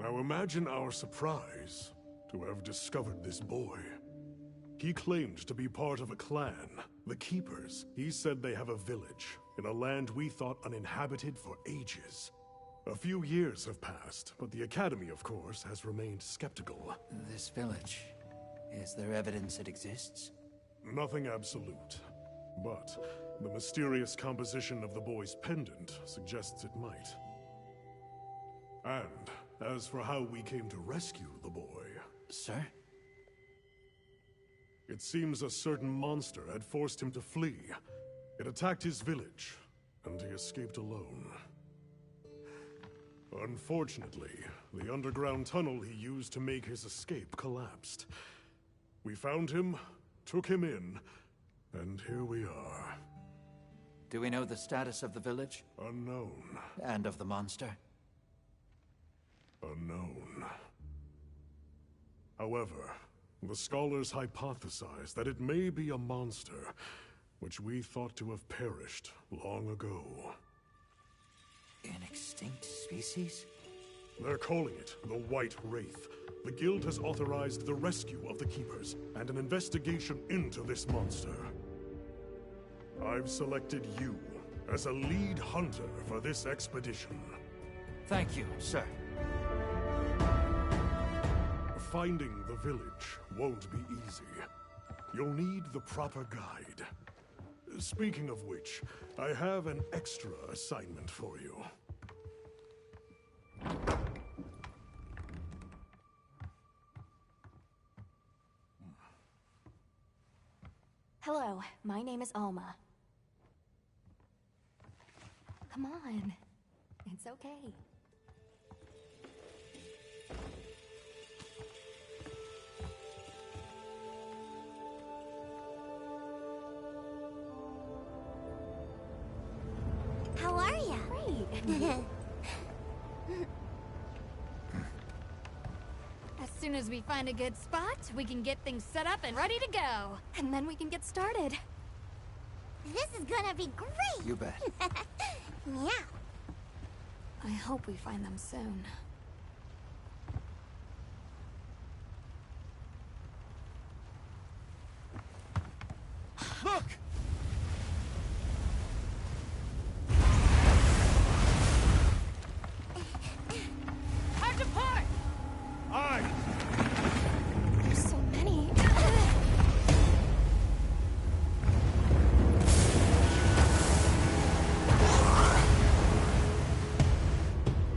Now imagine our surprise to have discovered this boy. He claimed to be part of a clan, the Keepers. He said they have a village in a land we thought uninhabited for ages. A few years have passed, but the Academy, of course, has remained skeptical. This village, is there evidence it exists? Nothing absolute, but the mysterious composition of the boy's pendant suggests it might. And as for how we came to rescue the boy... Sir? It seems a certain monster had forced him to flee. It attacked his village, and he escaped alone. Unfortunately, the underground tunnel he used to make his escape collapsed. We found him, took him in, and here we are. Do we know the status of the village? Unknown. And of the monster? Unknown. However, the scholars hypothesize that it may be a monster, which we thought to have perished long ago. An extinct species? They're calling it the White Wraith. The Guild has authorized the rescue of the Keepers and an investigation into this monster. I've selected you as a lead hunter for this expedition. Thank you, sir. Finding the village won't be easy. You'll need the proper guide. Speaking of which, I have an extra assignment for you. Hello, my name is Alma. Come on. It's okay. How are ya? Great. As soon as we find a good spot, we can get things set up and ready to go. And then we can get started. This is gonna be great! You bet. Yeah. I hope we find them soon. Look! Time to part! Aye! There's so many.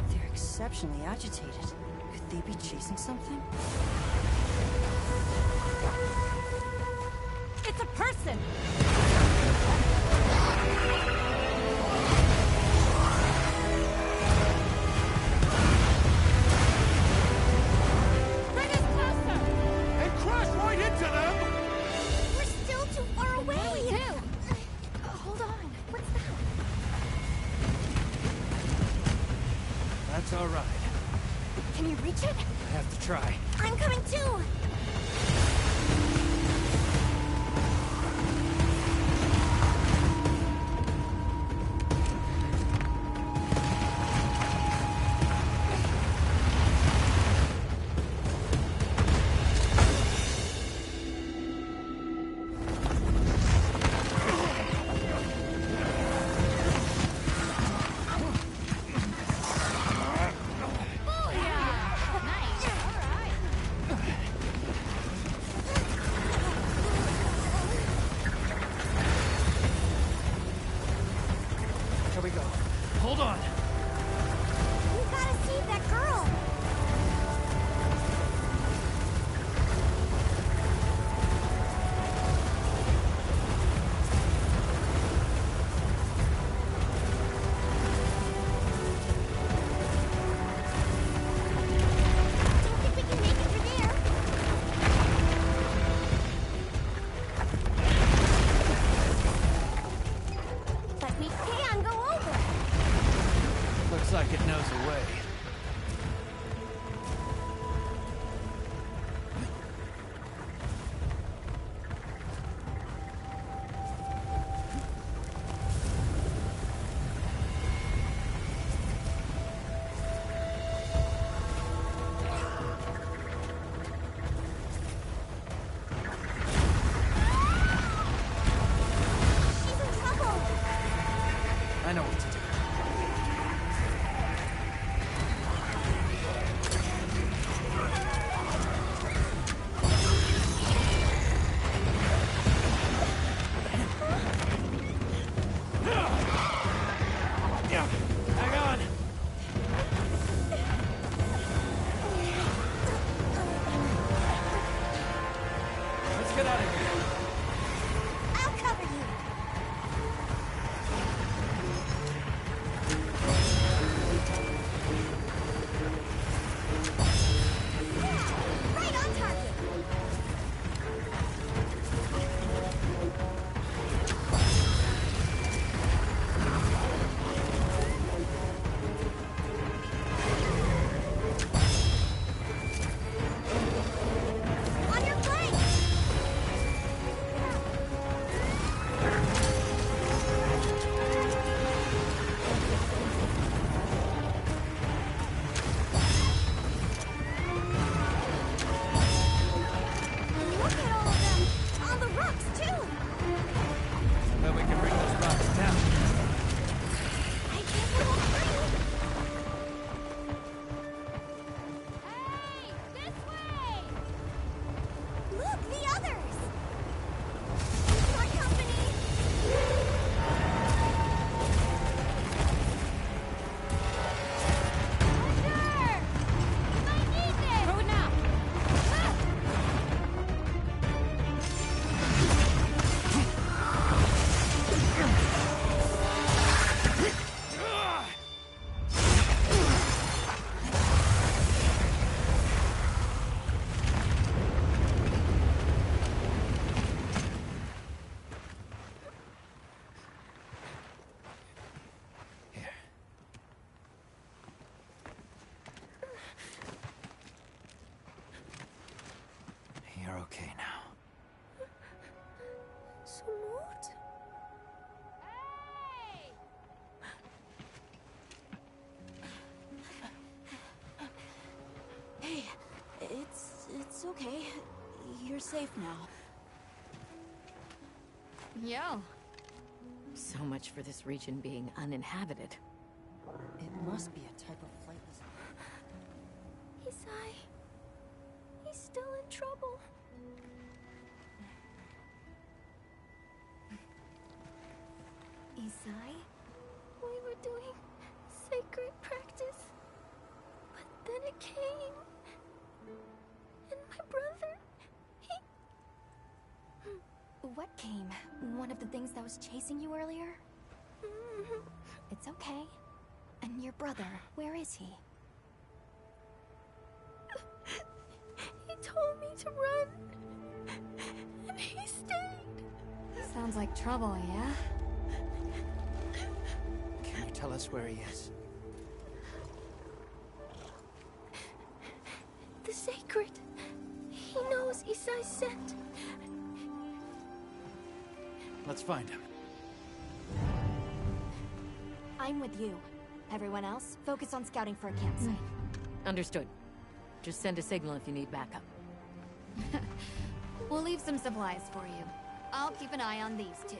They're exceptionally agitated. Could they be chasing something? It's a person! Bring us closer! And crash right into them! We're still too far away! Hold on. What's that? That's all right. Can you reach it? I have to try. I'm coming too! It's okay. You're safe now. Yo. So much for this region being uninhabited. It must be a type of flightless... Isai. He's still in trouble. Isai? We were doing sacred practice. But then it came. And my brother, he... What came? One of the things that was chasing you earlier? It's okay. And your brother, where is he? He told me to run. And he stayed. Sounds like trouble, yeah? Can you tell us where he is? The sacred. He knows Isai's scent. Let's find him. I'm with you. Everyone else, focus on scouting for a campsite. Understood. Just send a signal if you need backup. We'll leave some supplies for you. I'll keep an eye on these two.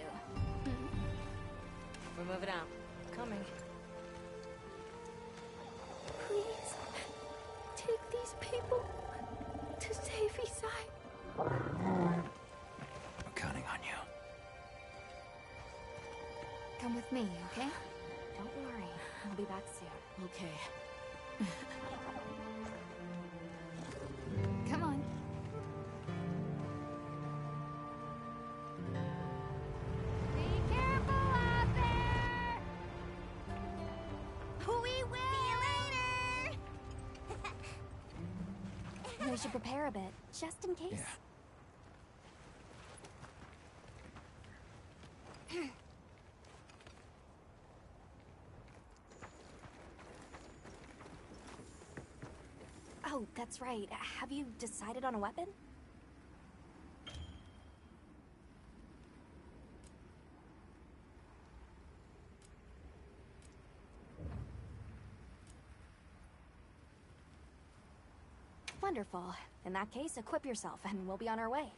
We're moving out. Coming. Please, take these people to save Isai. I'm counting on you. Come with me, okay? Don't worry, I'll be back soon. Okay. Come on. Be careful out there! We will! See you later! We should prepare a bit, just in case. Yeah. Oh, that's right. Have you decided on a weapon? Wonderful. In that case, equip yourself and we'll be on our way.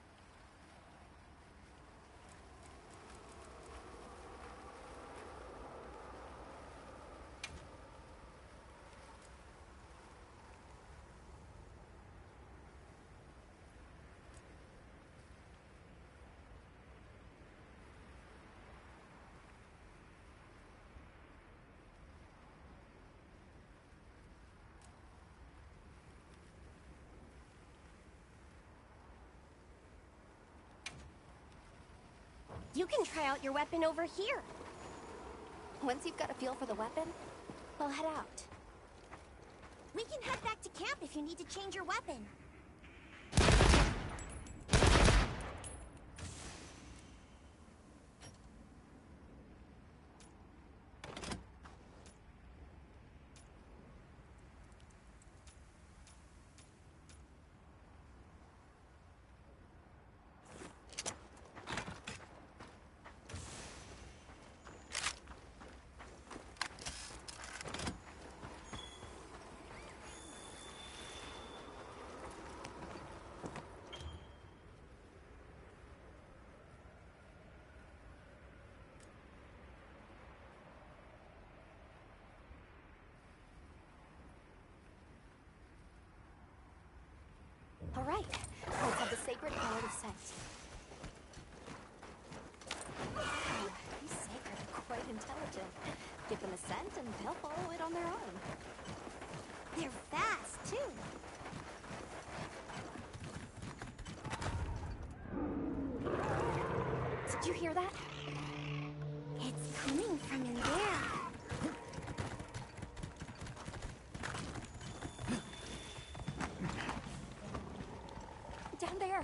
You can try out your weapon over here. Once you've got a feel for the weapon, we'll head out. We can head back to camp if you need to change your weapon. All right, let's have the sacred power to scent. These sacred are quite intelligent. Give them a scent and they'll follow it on their own. They're fast, too. Did you hear that? It's coming from in there. Down there.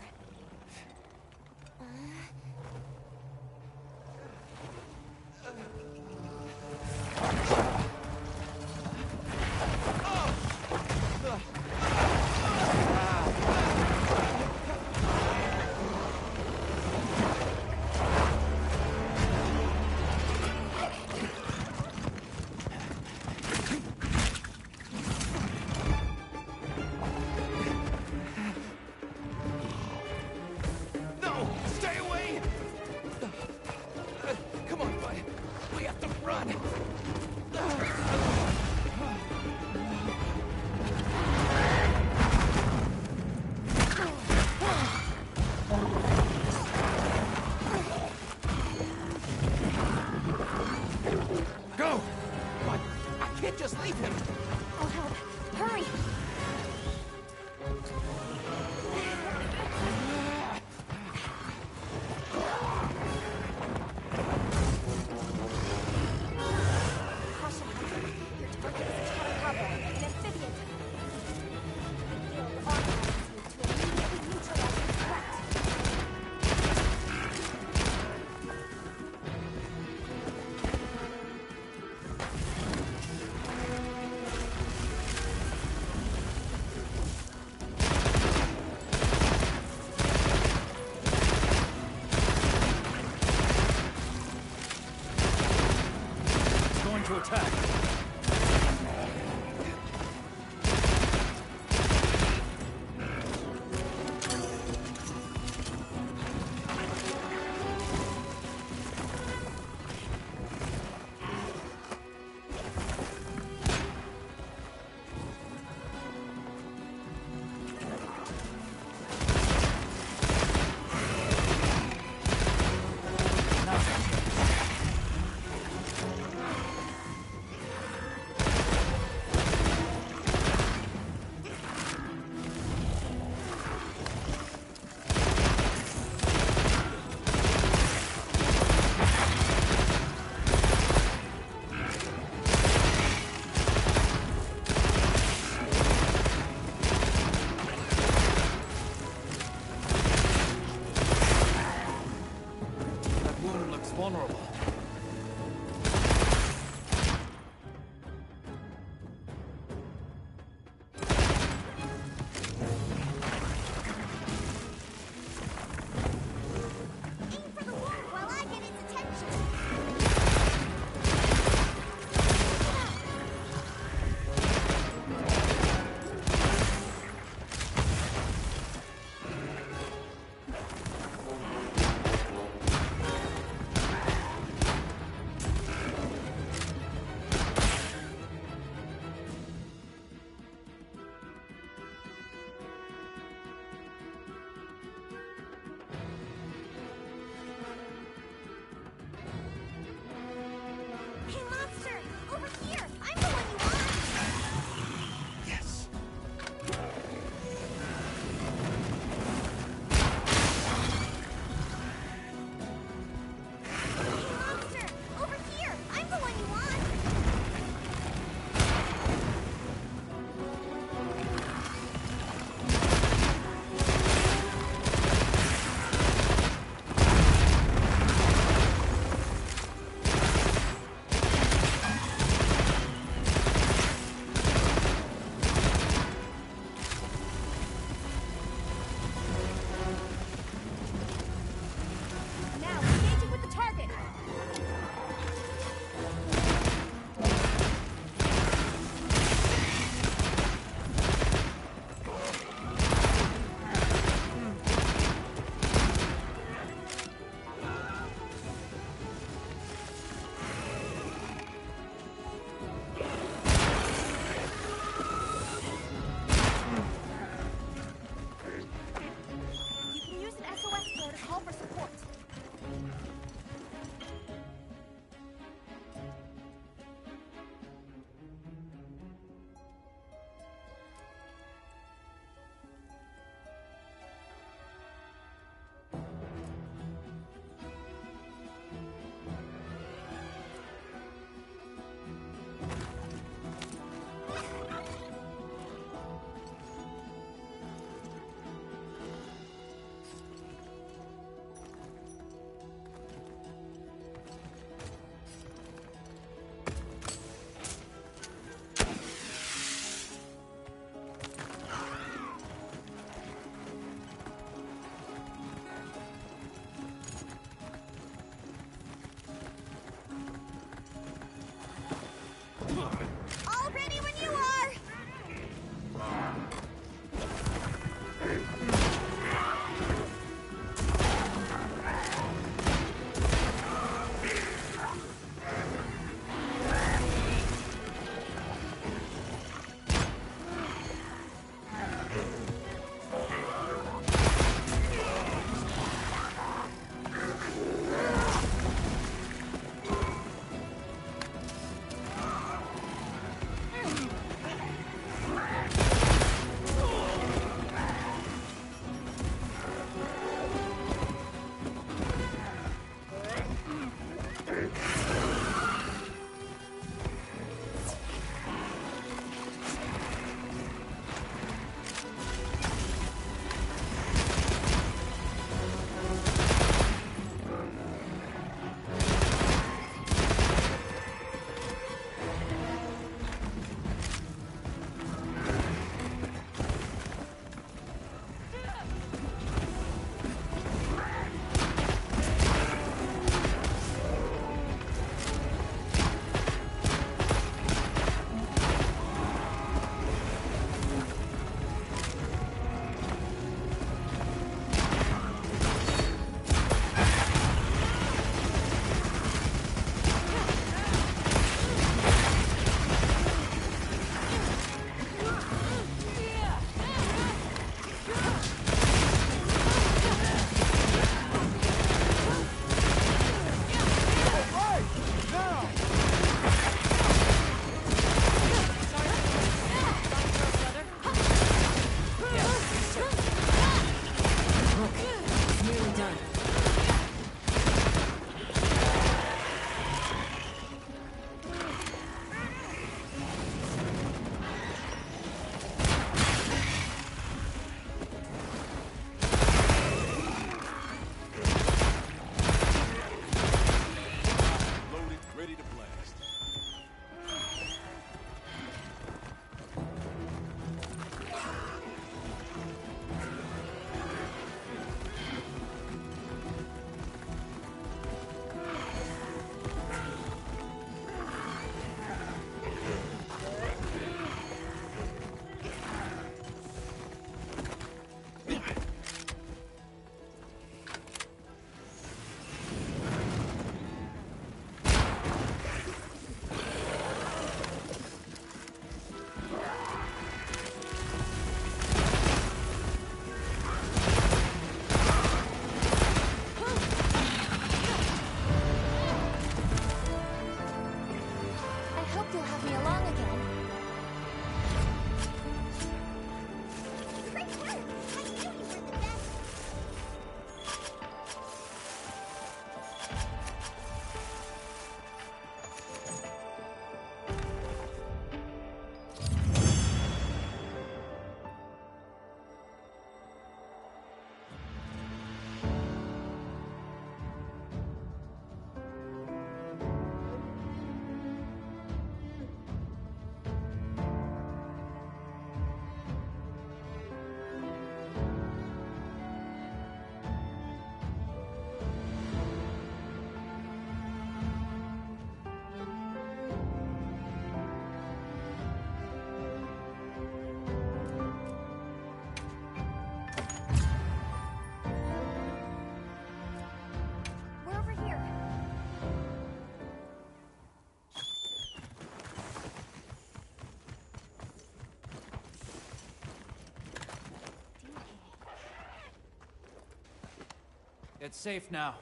It's safe now.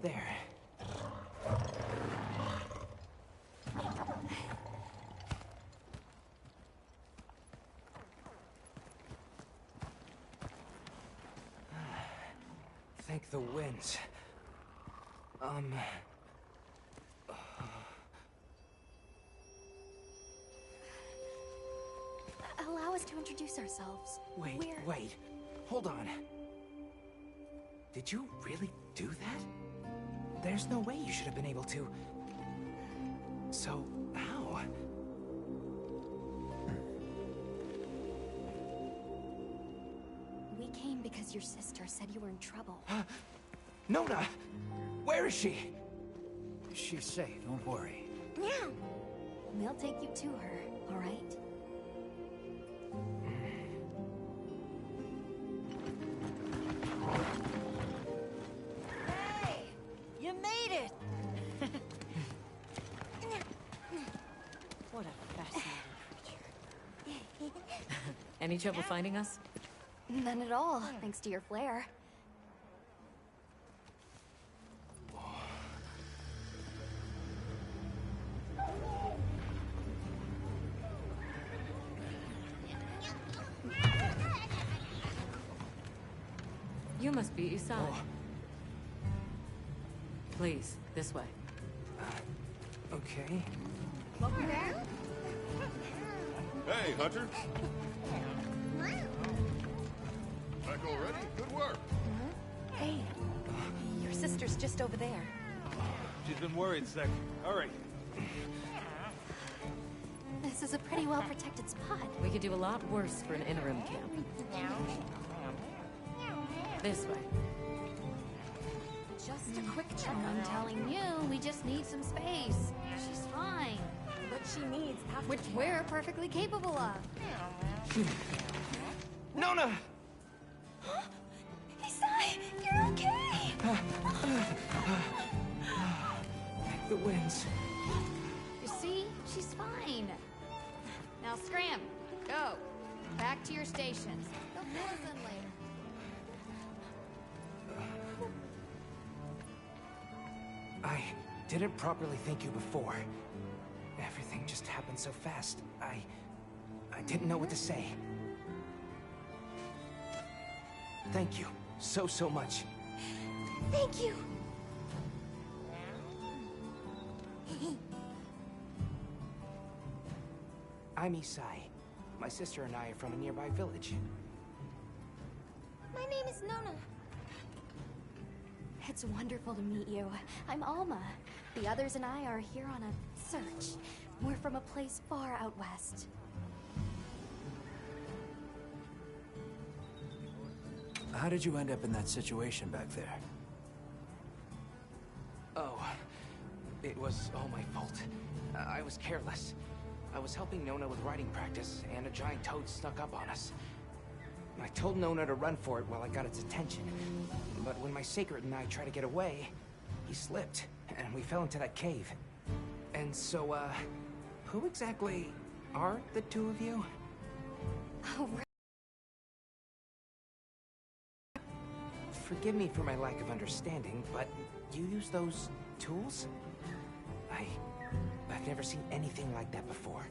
There. Thank the winds. Allow us to introduce ourselves. Wait. Hold on. Did you really do that? There's no way you should have been able to. So, how? We came because your sister said you were in trouble. Nona! Where is she? She's safe, don't worry. Now. We'll take you to her, all right? Hey! You made it! What a fascinating creature. Any trouble finding us? None at all, thanks to your flair. You must be Isai. Please, this way. Okay. Hey, Hunter. Back already? Good work. Hey, your sister's just over there. She's been worried, Sec. Hurry. This is a pretty well-protected spot. We could do a lot worse for an interim camp. This way. Just a quick check I'm telling you, we just need some space. She's fine. What she needs after Which we're perfectly capable of. Nona! Isai, you're okay! Thank the winds. You see? She's fine. Now scram. Go. Back to your stations. They'll fill us in later. I didn't properly thank you before. Everything just happened so fast. I didn't know what to say. Thank you so much. Thank you. I'm Isai. My sister and I are from a nearby village. My name is Nona. It's wonderful to meet you. I'm Alma. The others and I are here on a search. We're from a place far out west. How did you end up in that situation back there? Oh, it was all my fault. I was careless. I was helping Nona with writing practice, and a giant toad snuck up on us. I told Nona to run for it while I got its attention. But when my Sacred and I tried to get away, he slipped, and we fell into that cave. And so, who exactly are the two of you? Oh, right. Forgive me for my lack of understanding, but you use those tools? I've never seen anything like that before.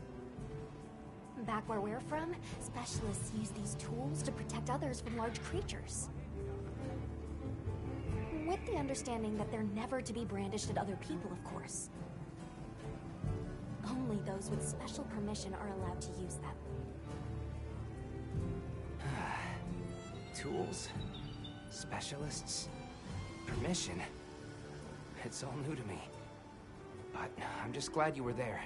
Back where we're from, specialists use these tools to protect others from large creatures. With the understanding that they're never to be brandished at other people, of course. Only those with special permission are allowed to use them. Tools? Specialists? Permission? It's all new to me. But I'm just glad you were there.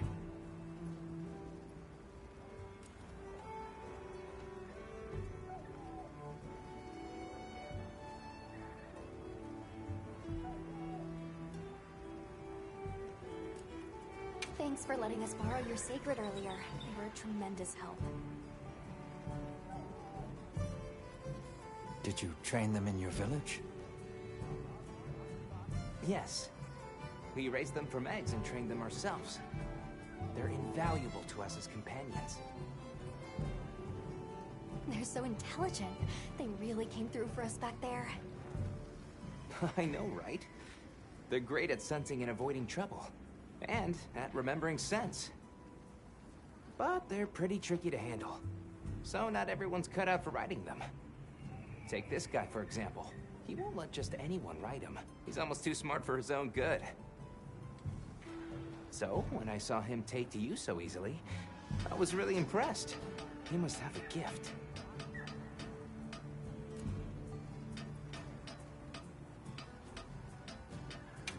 Thanks for letting us borrow your Sacred earlier. They were a tremendous help. Did you train them in your village? Yes. We raised them from eggs and trained them ourselves. They're invaluable to us as companions. They're so intelligent. They really came through for us back there. I know, right? They're great at sensing and avoiding trouble. And at remembering scents. But they're pretty tricky to handle. So not everyone's cut out for riding them. Take this guy, for example. He won't let just anyone ride him. He's almost too smart for his own good. So, when I saw him take to you so easily, I was really impressed. He must have a gift.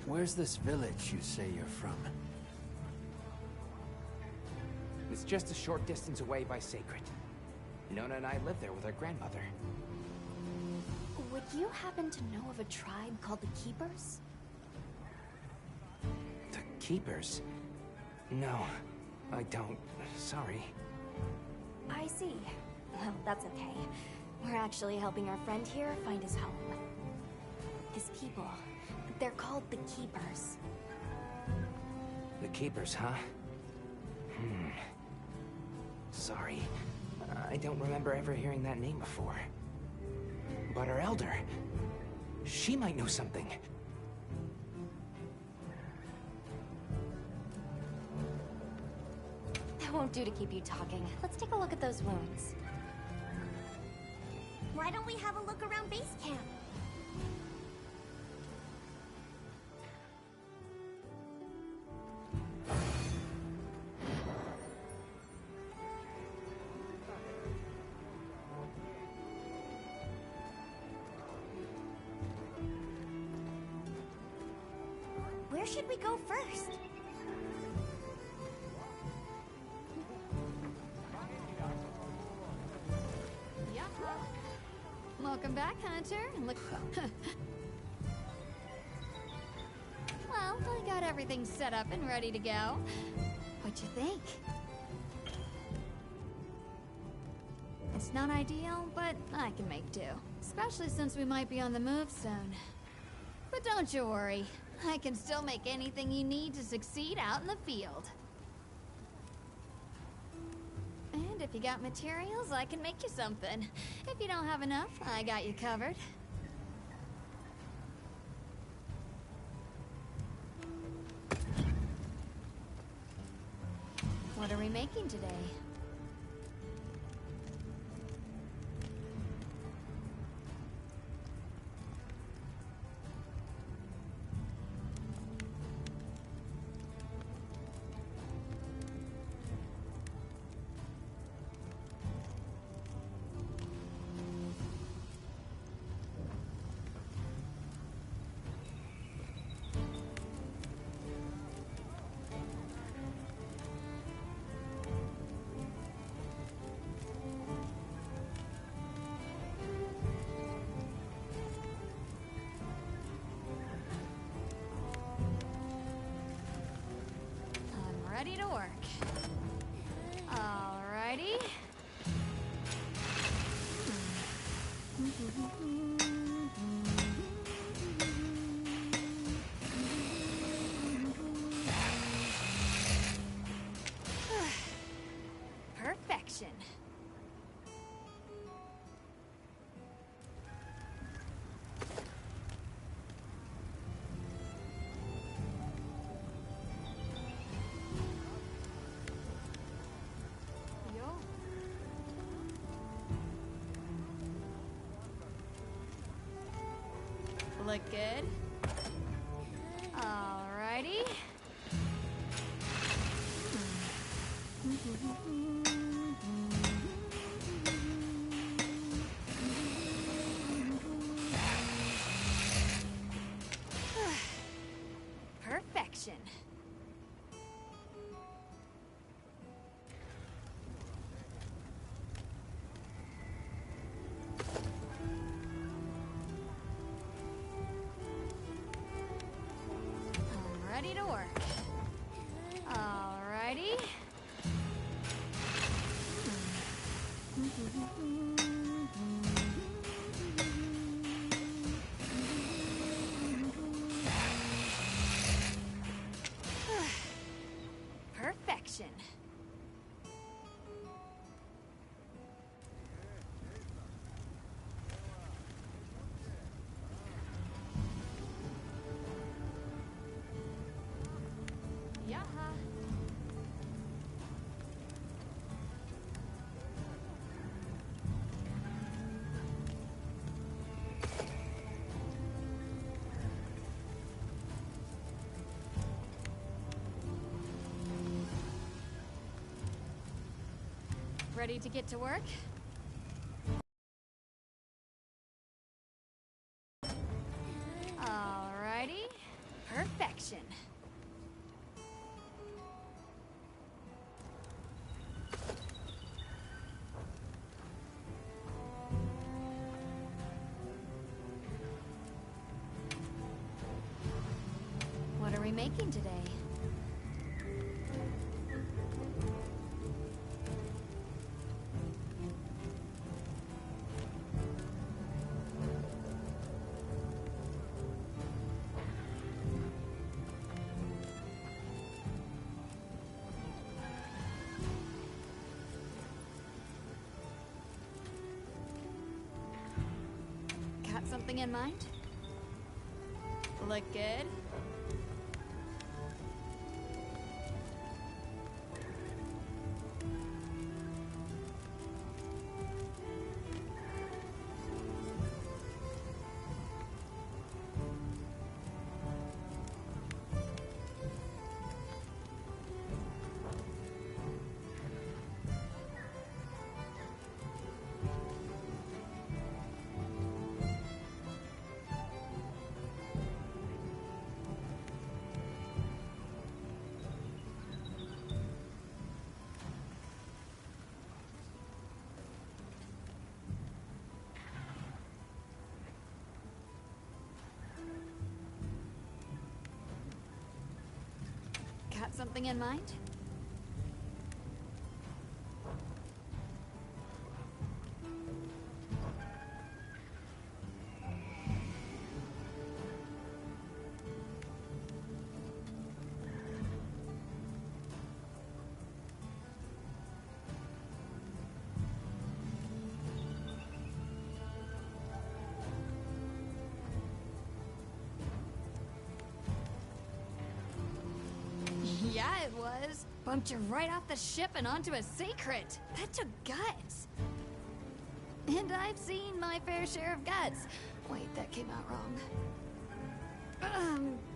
Where's this village you say you're from? It's just a short distance away by Sacred. Nona and I live there with our grandmother. Would you happen to know of a tribe called the Keepers? The Keepers? No, I don't. Sorry. I see. Well, that's okay. We're actually helping our friend here find his home. His people. They're called the Keepers. The Keepers, huh? Sorry. I don't remember ever hearing that name before. But our elder... she might know something. That won't do to keep you talking. Let's take a look at those wounds. Why don't we have a look around base camp? Where should we go first? Yeah. Welcome back, Hunter. Look. Well, I got everything set up and ready to go. What'd you think? It's not ideal, but I can make do. Especially since we might be on the move soon. But don't you worry. I can still make anything you need to succeed out in the field. And if you got materials, I can make you something. If you don't have enough, I got you covered. What are we making today? Ready to work. Alrighty. Perfection. Look good. Alrighty. Perfection. Ready to work. Alrighty. Perfection. Ready to get to work? Alrighty. Perfection. What are we making today? Got something in mind? Look good? Got something in mind? Yeah, it was. Bumped you right off the ship and onto a secret. That took guts. And I've seen my fair share of guts. Wait, that came out wrong.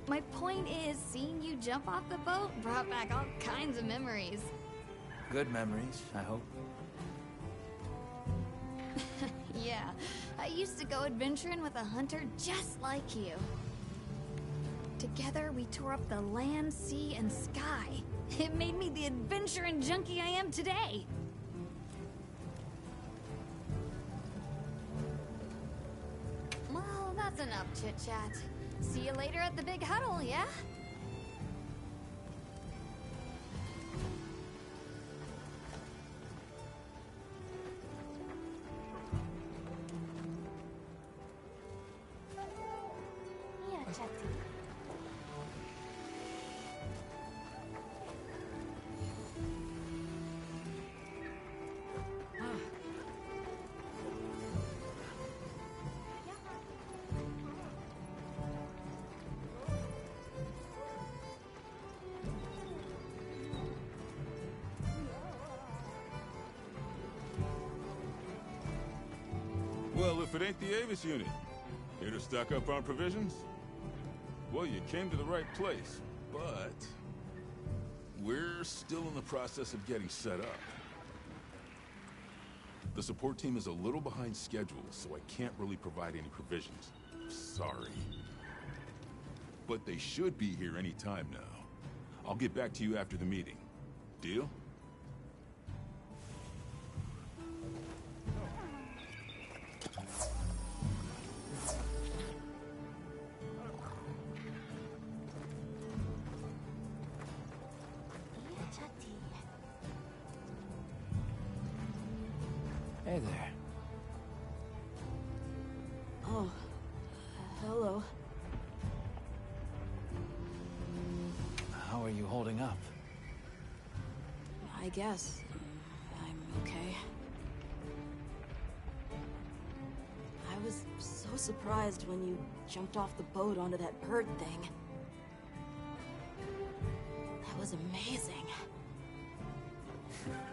My point is, seeing you jump off the boat brought back all kinds of memories. Good memories, I hope. Yeah, I used to go adventuring with a hunter just like you. Together, we tore up the land, sea, and sky. It made me the adventuring junkie I am today. Well, that's enough chit-chat. See you later at the big huddle, yeah? Yeah, chatty. Well, if it ain't the Avis unit, here to stock up on provisions? Well, you came to the right place, but we're still in the process of getting set up. The support team is a little behind schedule, so I can't really provide any provisions. Sorry. But they should be here any time now. I'll get back to you after the meeting. Deal? Yeah, chatty. Hey there. Oh, hello. How are you holding up? I guess I'm okay. I was so surprised when you jumped off the boat onto that bird thing. That was amazing.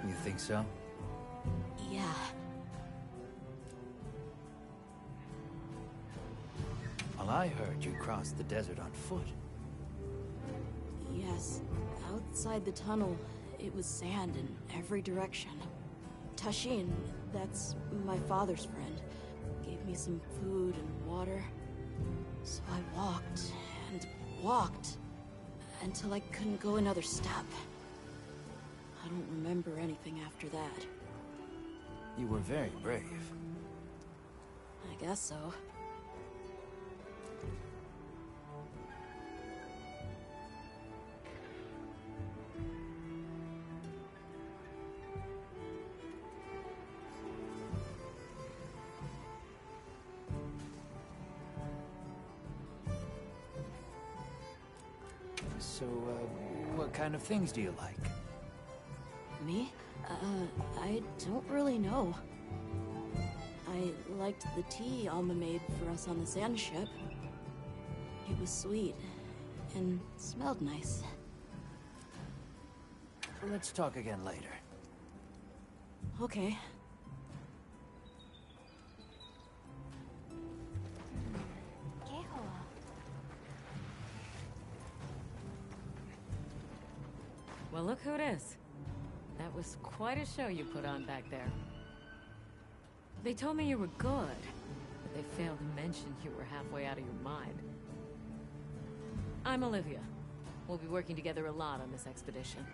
You think so? Yeah. Well, I heard you crossed the desert on foot. Yes. Outside the tunnel, it was sand in every direction. Tashin, that's my father's friend, gave me some food and water. So I walked and walked until I couldn't go another step. I don't remember anything after that. You were very brave. I guess so. So, what kind of things do you like? Me? I don't really know. I liked the tea Alma made for us on the sand ship. It was sweet, and smelled nice. Let's talk again later. Okay. Well, look who it is. That was quite a show you put on back there. They told me you were good, but they failed to mention you were halfway out of your mind. I'm Olivia. We'll be working together a lot on this expedition.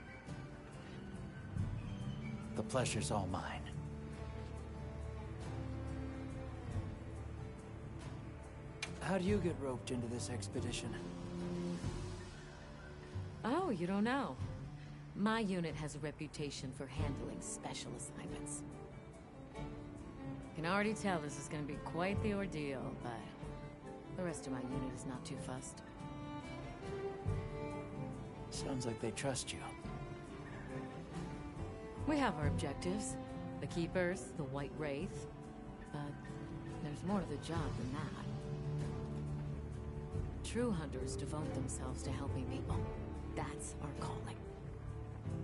The pleasure's all mine. How do you get roped into this expedition? Oh, you don't know? My unit has a reputation for handling special assignments. I can already tell this is going to be quite the ordeal, but the rest of my unit is not too fussed. Sounds like they trust you. We have our objectives. The Keepers, the White Wraith. But there's more to the job than that. True hunters devote themselves to helping people. That's our calling.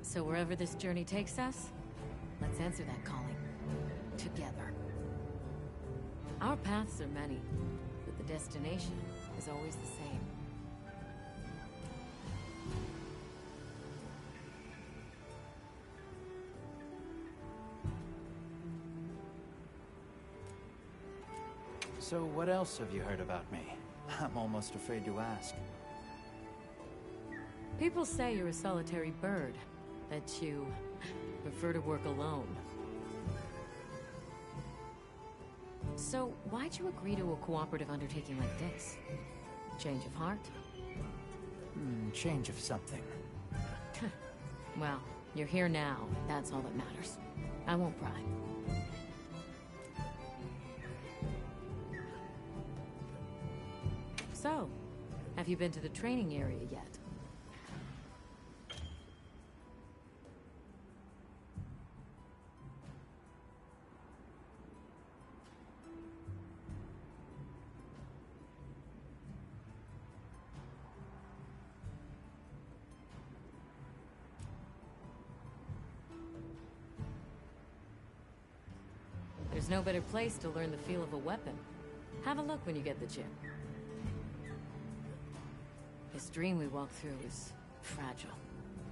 So wherever this journey takes us, let's answer that calling. Together. Our paths are many, but the destination is always the same. So what else have you heard about me? I'm almost afraid to ask. People say you're a solitary bird, that you prefer to work alone. So why'd you agree to a cooperative undertaking like this? Change of heart? Change of something. Well, you're here now. That's all that matters. I won't pry. So, have you been to the training area yet? There's no better place to learn the feel of a weapon. Have a look when you get the gym. This dream we walk through is fragile,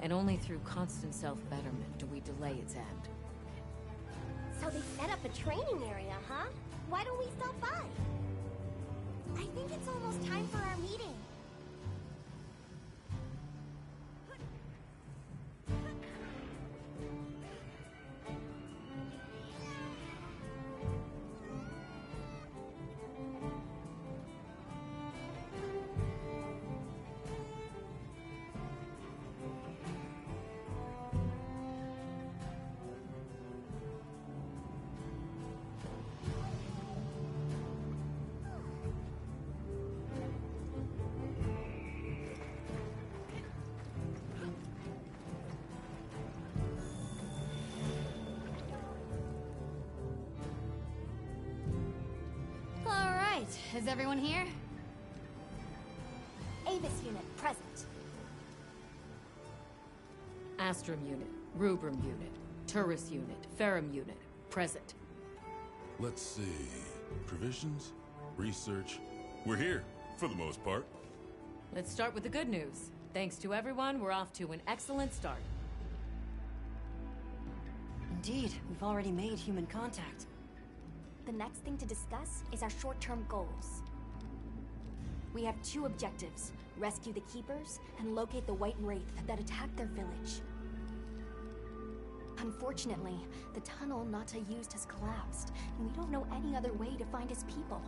and only through constant self-betterment do we delay its end. So they set up a training area, huh? Why don't we stop by? I think it's almost time for our meeting. Is everyone here? Avis unit, present. Astrum unit, Rubrum unit, Turris unit, Ferrum unit, present. Let's see. Provisions? Research? We're here, for the most part. Let's start with the good news. Thanks to everyone, we're off to an excellent start. Indeed, we've already made human contact. The next thing to discuss is our short-term goals. We have two objectives: rescue the Keepers and locate the White Wraith that attacked their village. Unfortunately, the tunnel Nata used has collapsed, and we don't know any other way to find his people.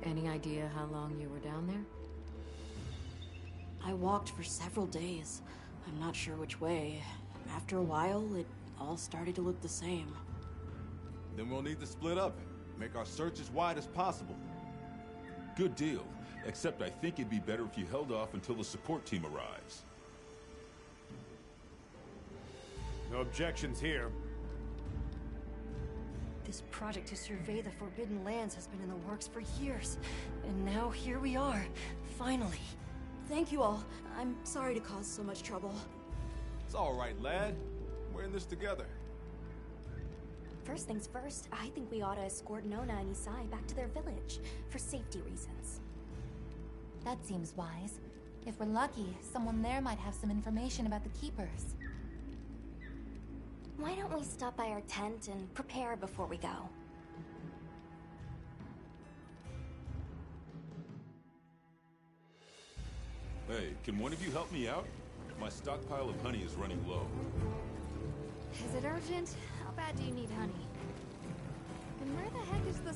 Any idea how long you were down there? I walked for several days. I'm not sure which way. After a while, it all started to look the same. Then we'll need to split up. Make our search as wide as possible. Good deal. Except I think it'd be better if you held off until the support team arrives. No objections here. This project to survey the Forbidden Lands has been in the works for years. And now here we are, finally. Thank you all. I'm sorry to cause so much trouble. It's all right, lad. We're in this together. First things first, I think we ought to escort Nona and Isai back to their village, for safety reasons. That seems wise. If we're lucky, someone there might have some information about the Keepers. Why don't we stop by our tent and prepare before we go? Hey, can one of you help me out? My stockpile of honey is running low. Is it urgent? How bad do you need honey? And where the heck is the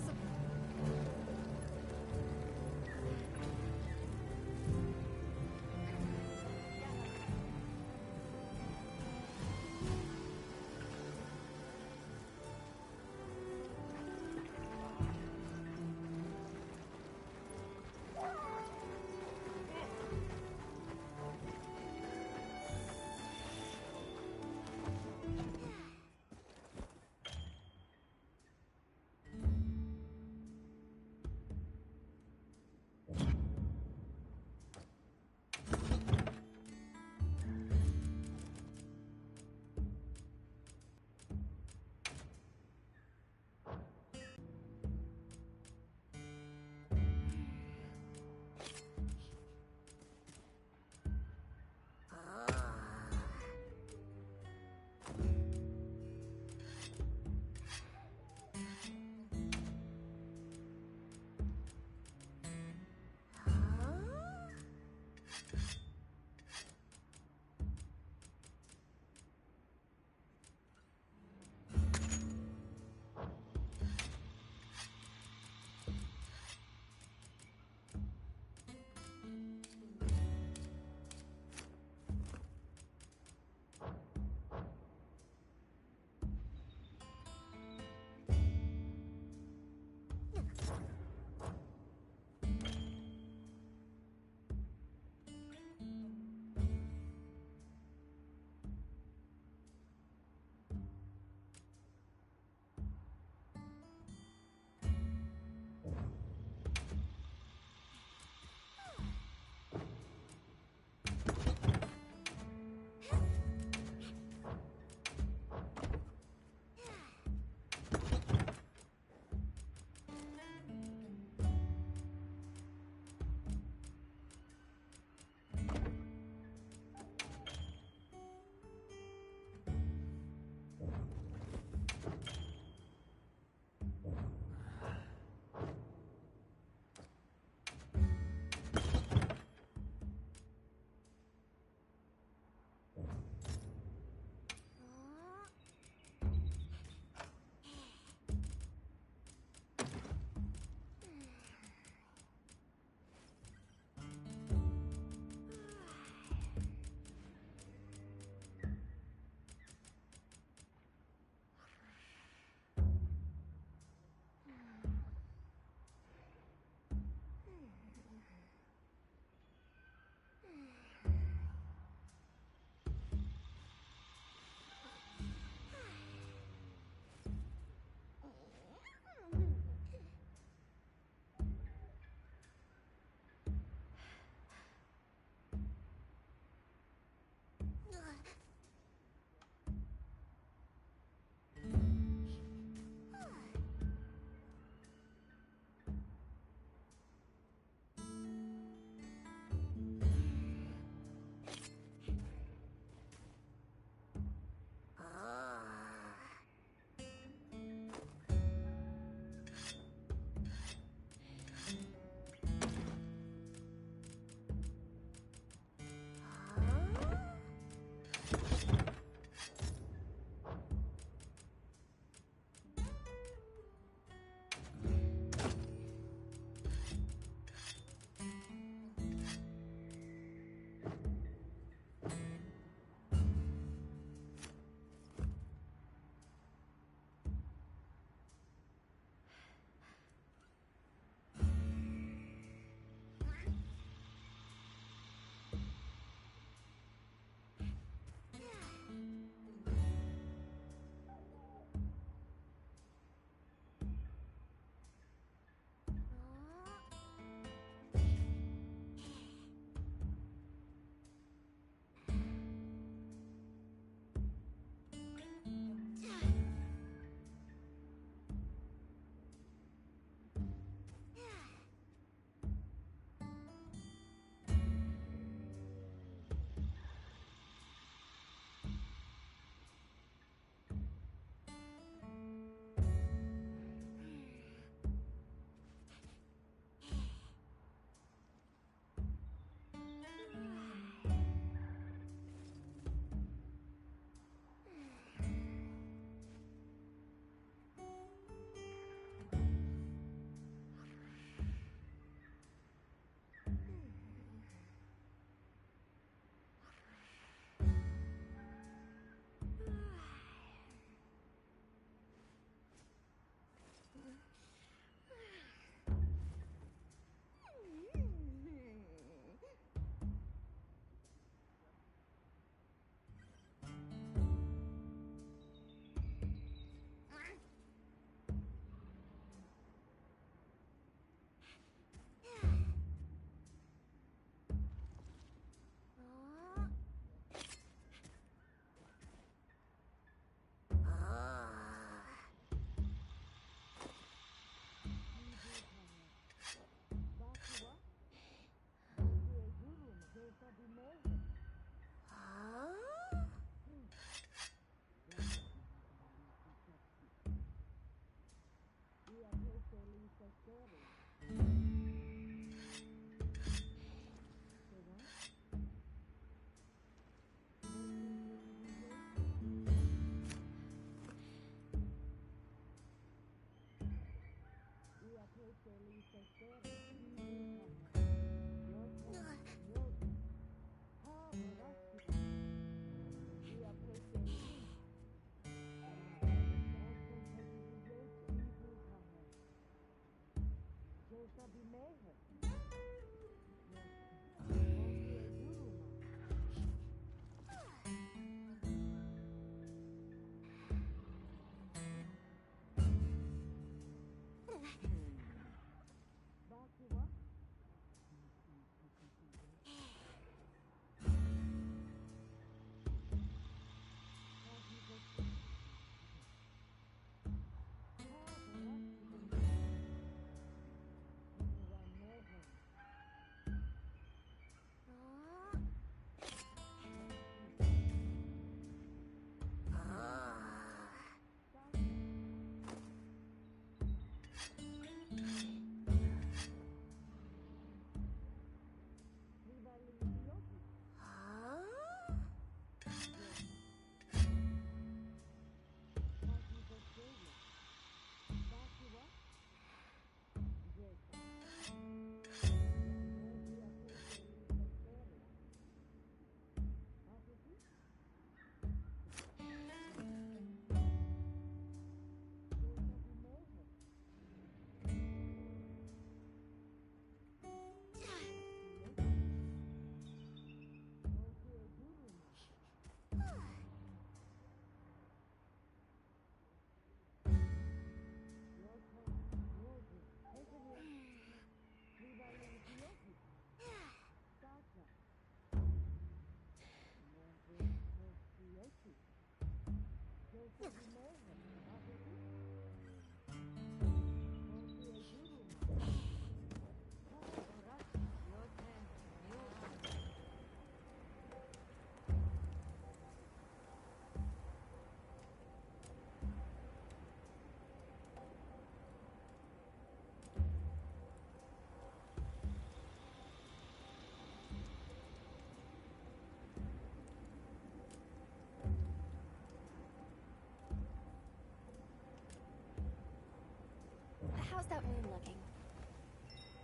How's that wound looking?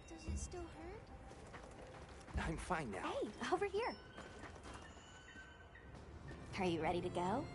Does it still hurt? I'm fine now. Hey, over here. Are you ready to go?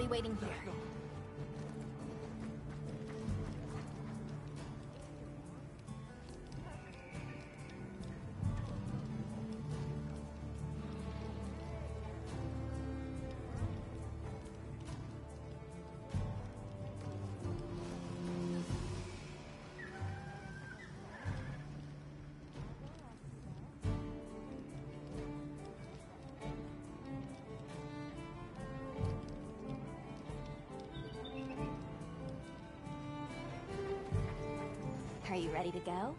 be waiting here. Are you ready to go?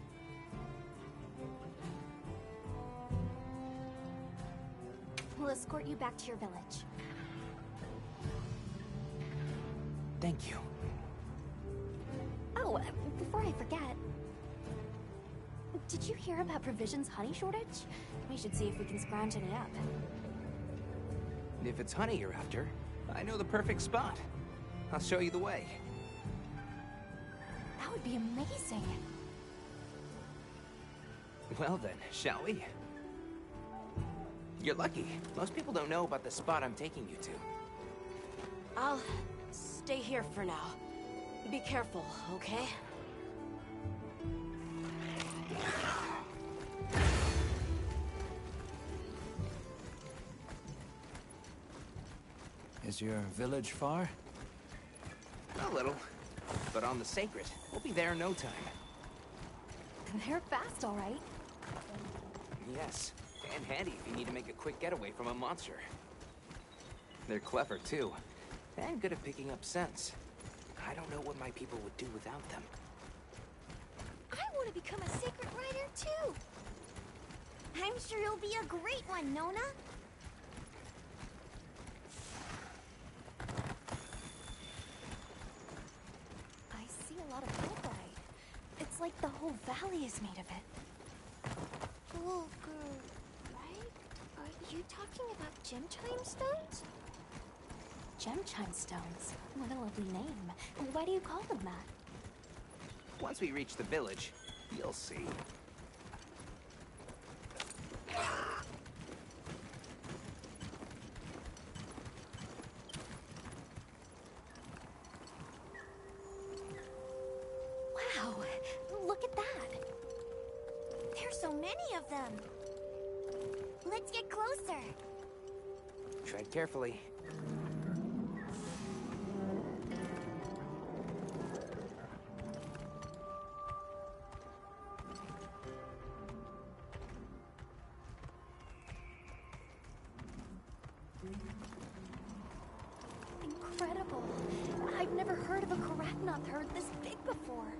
We'll escort you back to your village. Thank you. Oh, before I forget... Did you hear about Provision's honey shortage? We should see if we can scrounge any up. If it's honey you're after, I know the perfect spot. I'll show you the way. That would be amazing. Well then, shall we? You're lucky. Most people don't know about the spot I'm taking you to. I'll stay here for now. Be careful, okay? Is your village far? A little. But on the Sacred, we'll be there in no time. They're fast, all right. Yes, and handy if you need to make a quick getaway from a monster. They're clever, too, and good at picking up scents. I don't know what my people would do without them. I want to become a Sacred Rider, too. I'm sure you'll be a great one, Nona. I see a lot of Fulgurite. It's like the whole valley is made of it. Fulgurite? Are you talking about gem chime stones? Gem chime stones? What a lovely name. Why do you call them that? Once we reach the village, you'll see. Wow, look at that. There's so many of them. Let's get closer. Tread carefully. Incredible. I've never heard of a Karatnoth herd this big before.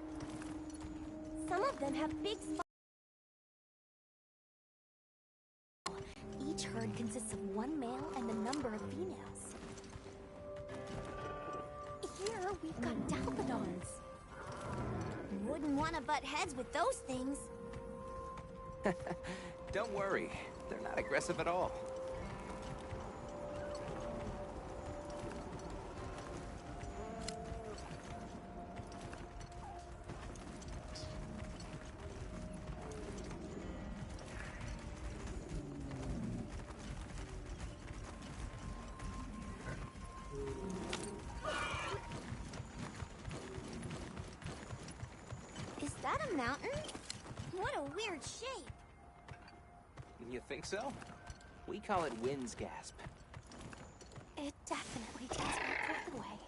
Some of them have big spots. Each herd consists of one male and a number of females. Here, we've got Dalphodons. Wouldn't want to butt heads with those things. Don't worry, they're not aggressive at all. Is that a mountain? What a weird shape. You think so? We call it Wind's Gasp. It definitely takes my breath away.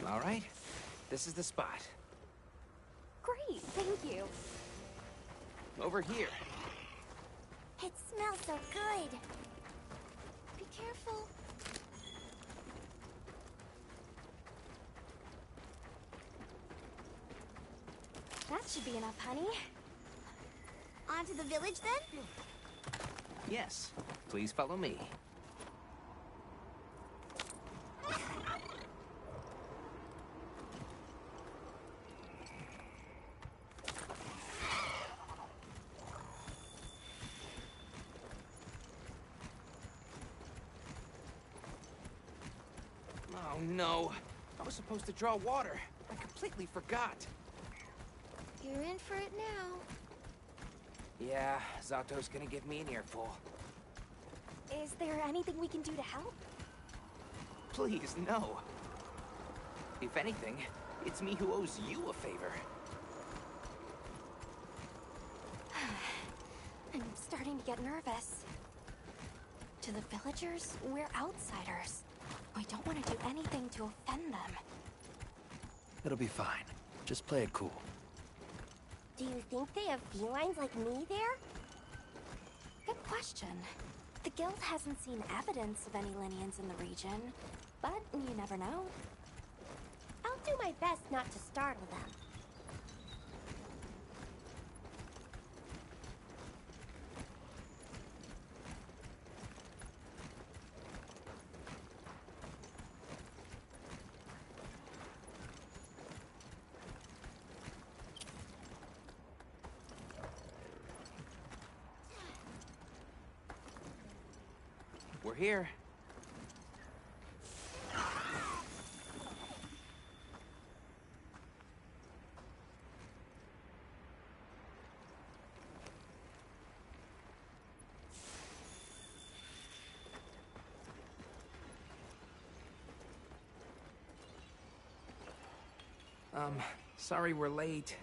All right, this is the spot. Great, thank you. Over here. It smells so good. Be careful. That should be enough, honey. On to the village, then? Yes, please follow me. Oh no, I was supposed to draw water. I completely forgot. You're in for it now. Yeah, Zato's gonna give me an earful. Is there anything we can do to help? Please, no. If anything, it's me who owes you a favor. I'm starting to get nervous. To the villagers, we're outsiders. We don't want to do anything to offend them. It'll be fine. Just play it cool. Do you think they have felines like me there? Good question. The guild hasn't seen evidence of any Linians in the region, but you never know. I'll do my best not to startle them. We're here. Sorry we're late.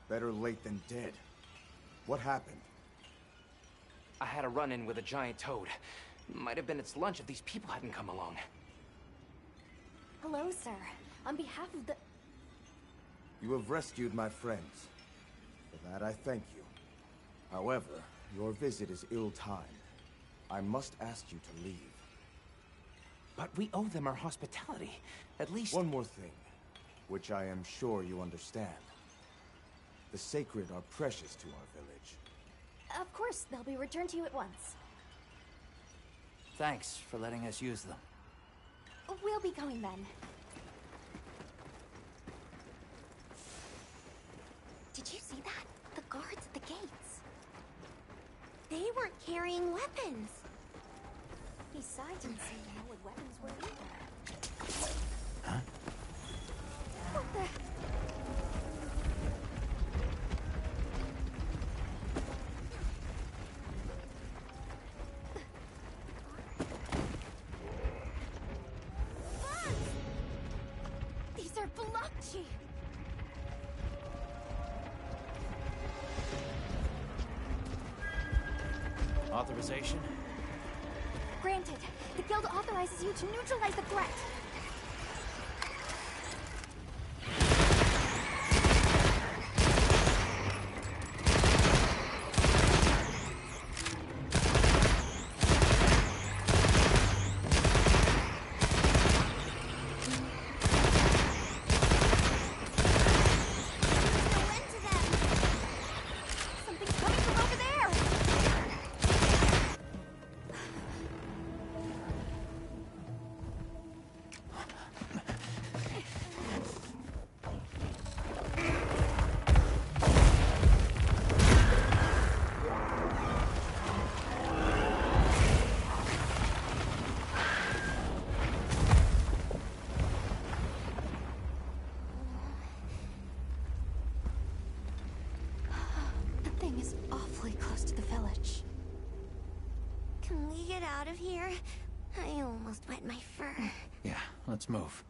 Better late than dead. What happened? I had a run-in with a giant toad. Might have been its lunch if these people hadn't come along. Hello, sir. On behalf of the... You have rescued my friends. For that I thank you. However, your visit is ill-timed. I must ask you to leave. But we owe them our hospitality. At least... One more thing, which I am sure you understand. The sacred are precious to our village. Of course, they'll be returned to you at once. Thanks for letting us use them. We'll be going then. Did you see that? The guards at the gates. They weren't carrying weapons. Besides, didn't seem to know what weapons were either. Huh? What the... These are Balochi! Authorization? Granted. The guild authorizes you to neutralize the threat. Something's coming from over there! The thing is awfully close to the village. Can we get out of here? I almost wet my fur. Yeah, let's move.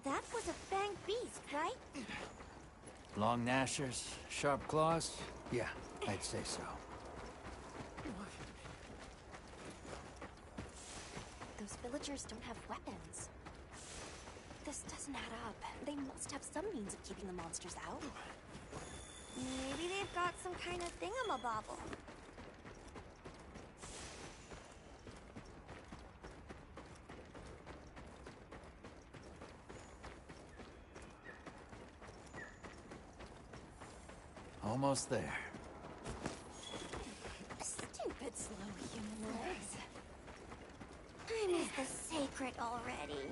That was a fanged beast, right? Long gnashers, sharp claws? Yeah, I'd say so. Those villagers don't have weapons. This doesn't add up. They must have some means of keeping the monsters out. Maybe they've got some kind of thingamabobble. Almost there. Stupid slow human legs. I miss the sacred already.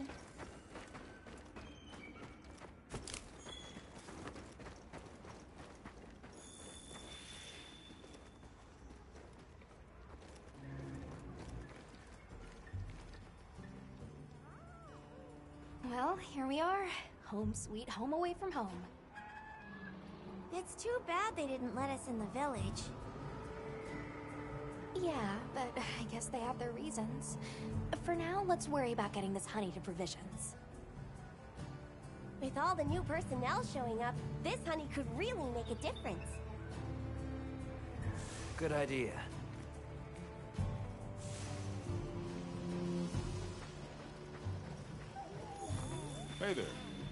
Well, here we are. Home sweet home away from home. It's too bad they didn't let us in the village. Yeah, but I guess they have their reasons. For now, let's worry about getting this honey to provisions. With all the new personnel showing up, this honey could really make a difference. Good idea. Hey there.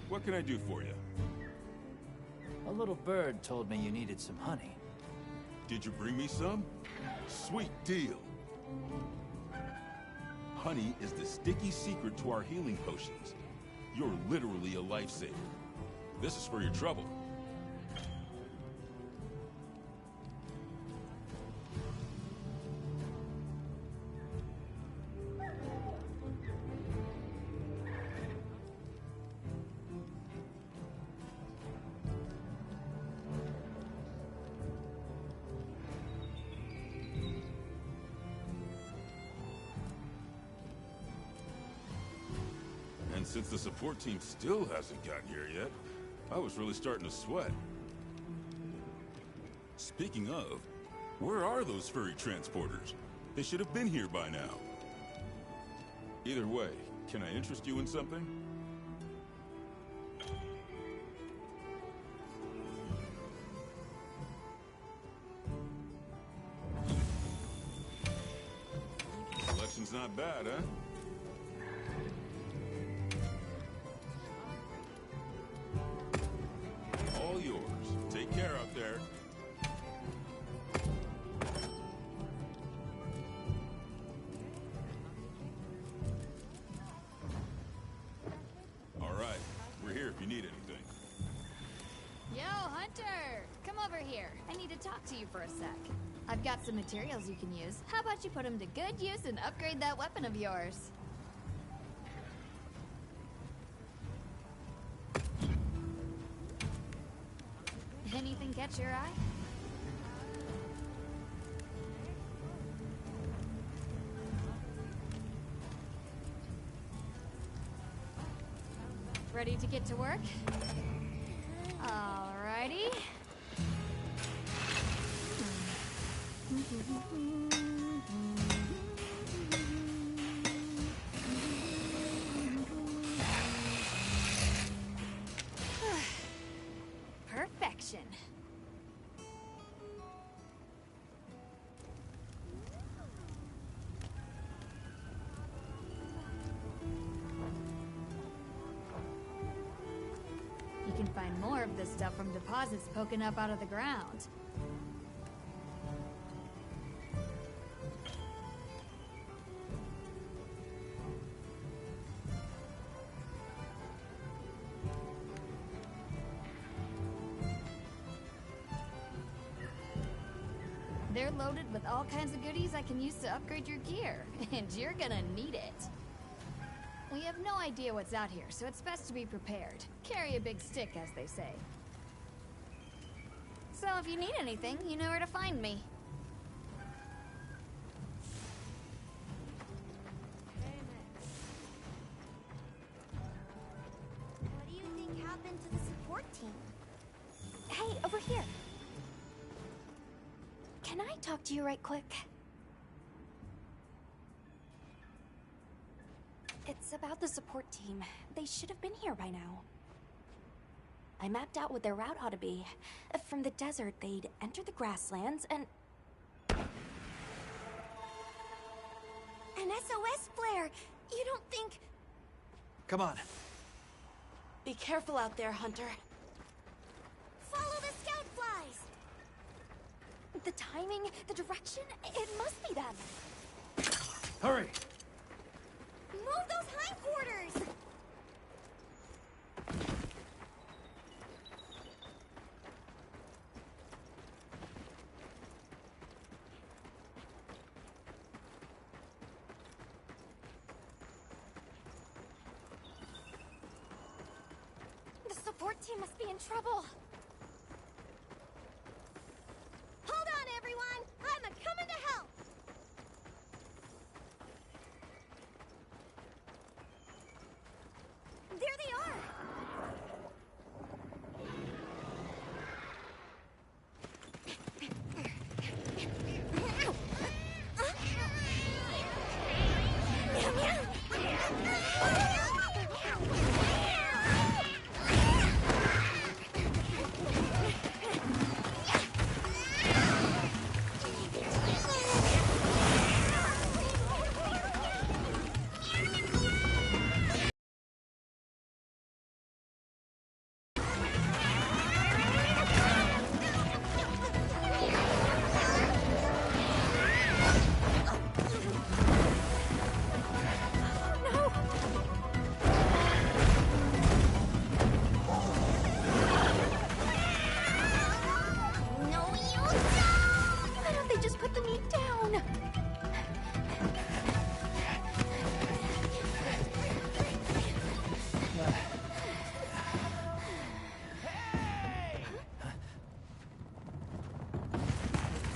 What can I do for you? A little bird told me you needed some honey. Did you bring me some? Sweet deal. Honey is the sticky secret to our healing potions. You're literally a lifesaver. This is for your trouble. And since the support team still hasn't gotten here yet, I was really starting to sweat. Speaking of, where are those furry transporters? They should have been here by now. Either way, can I interest you in something? Selection's not bad, huh? All yours. Take care out there. All right. We're here if you need anything. Yo, Hunter! Come over here. I need to talk to you for a sec. I've got some materials you can use. How about you put them to good use and upgrade that weapon of yours? Anything catch your eye? Ready to get to work? Alrighty. Perfection. You can find more of this stuff from deposits poking up out of the ground. They're loaded with all kinds of goodies I can use to upgrade your gear, and you're gonna need it. We have no idea what's out here, so it's best to be prepared. Carry a big stick, as they say. So if you need anything, you know where to find me. What do you think happened to the support team? Hey, over here. Can I talk to you right quick? It's about the support team. They should have been here by now. I mapped out what their route ought to be. From the desert, they'd enter the grasslands and... An SOS flare! You don't think... Come on. Be careful out there, Hunter. Follow the scout flies! The timing, the direction, it must be them. Hurry! Move those hindquarters! The support team must be in trouble. Hold on, everyone! I'm a-coming to help! There they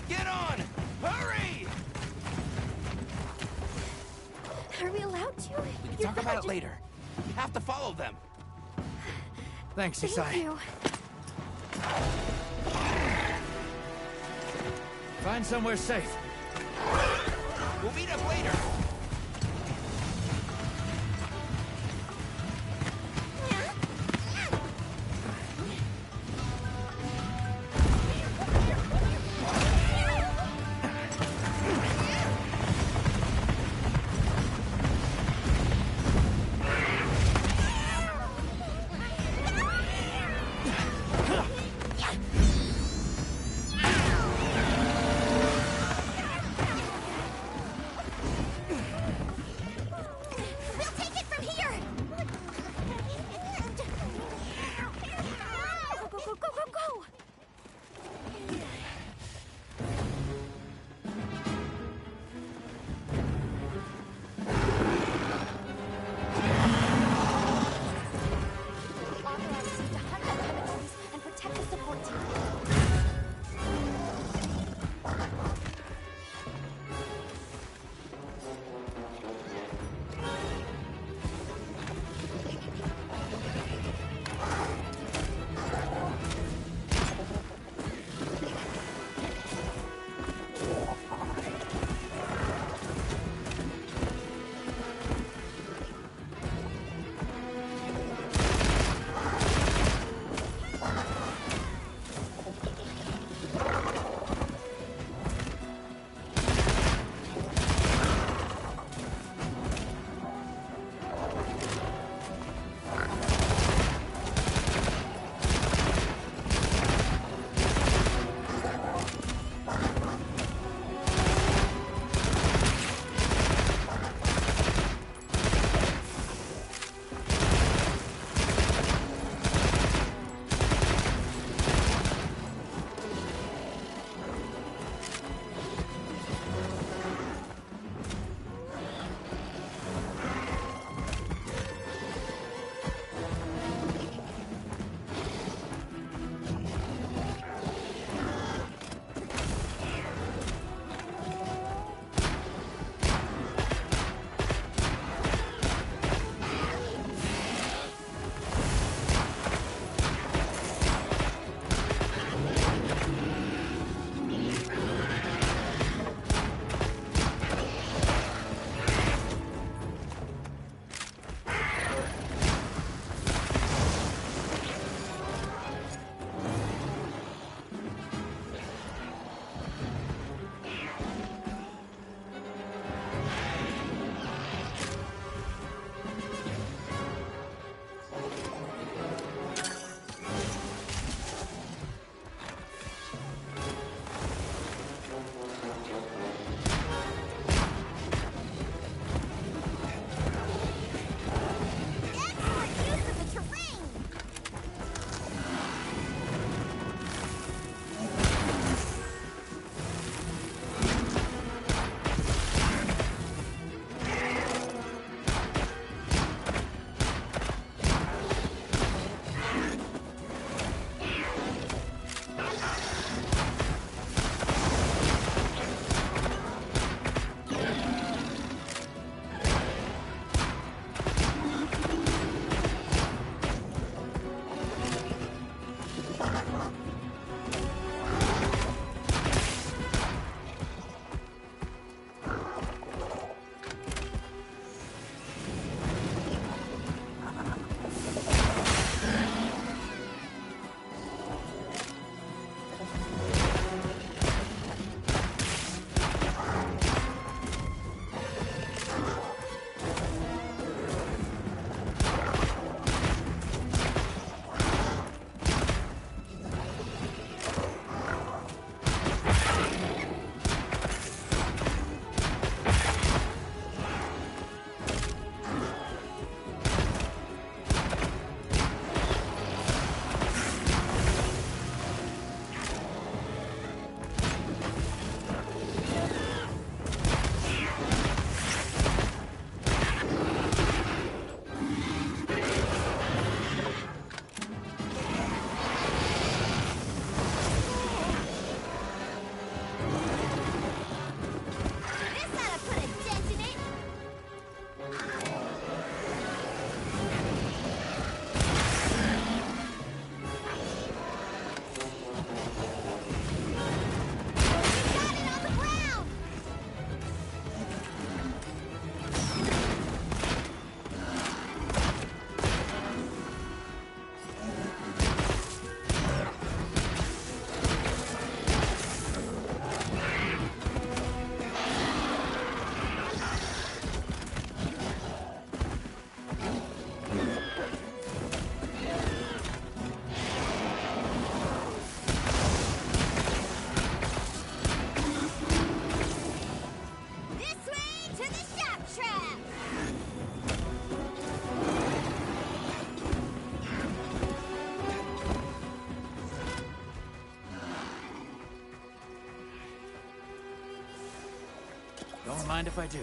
Get on! Hurry! Are we allowed to? We can talk about it later. We have to follow them. Thanks, Isai. Thank you. Find somewhere safe. We'll meet up later. Don't mind if I do.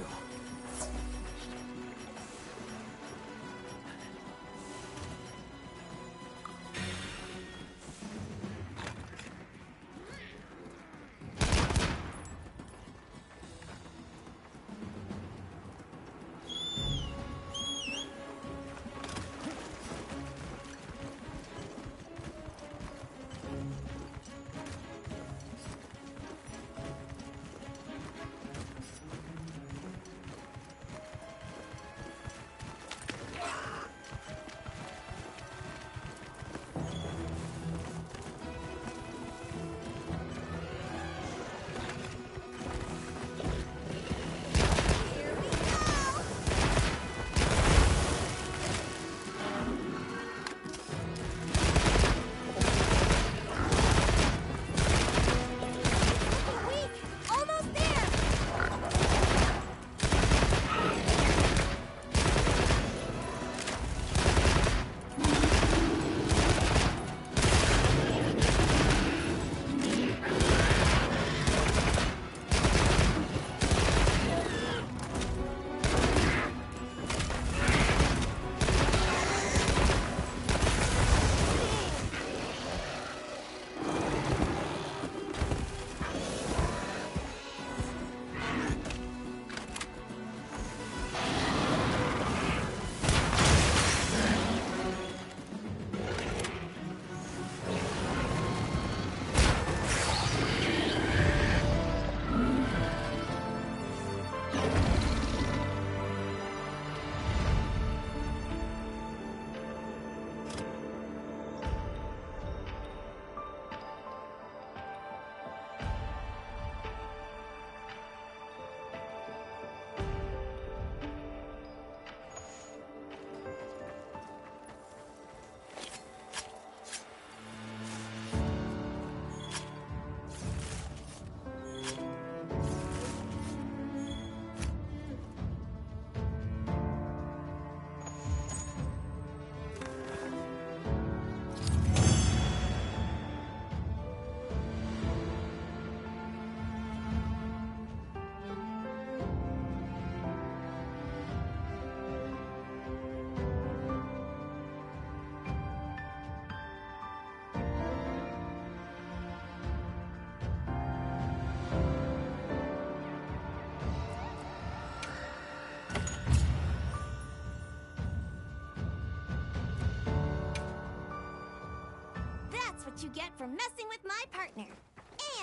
What you get for messing with my partner.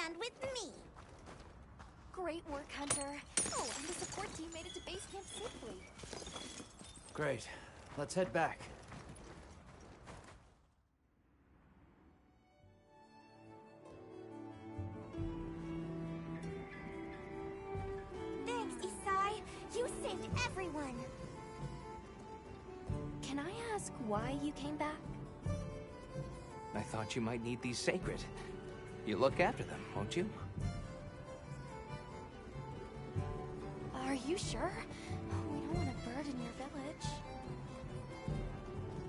And with me. Great work, Hunter. Oh, and the support team made it to base camp safely. Great. Let's head back. Thanks, Isai. You saved everyone. Can I ask why you came back? I thought you might need these sacred. You look after them, won't you? Are you sure? We don't want to burden your village.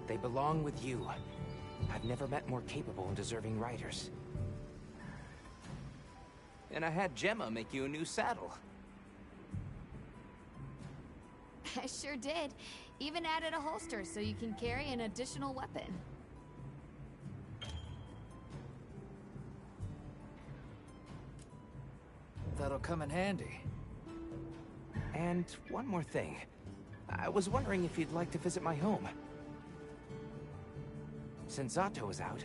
They belong with you. I've never met more capable and deserving riders. And I had Gemma make you a new saddle. I sure did. Even added a holster so you can carry an additional weapon. That'll come in handy. And one more thing. I was wondering if you'd like to visit my home. Since Zato is out,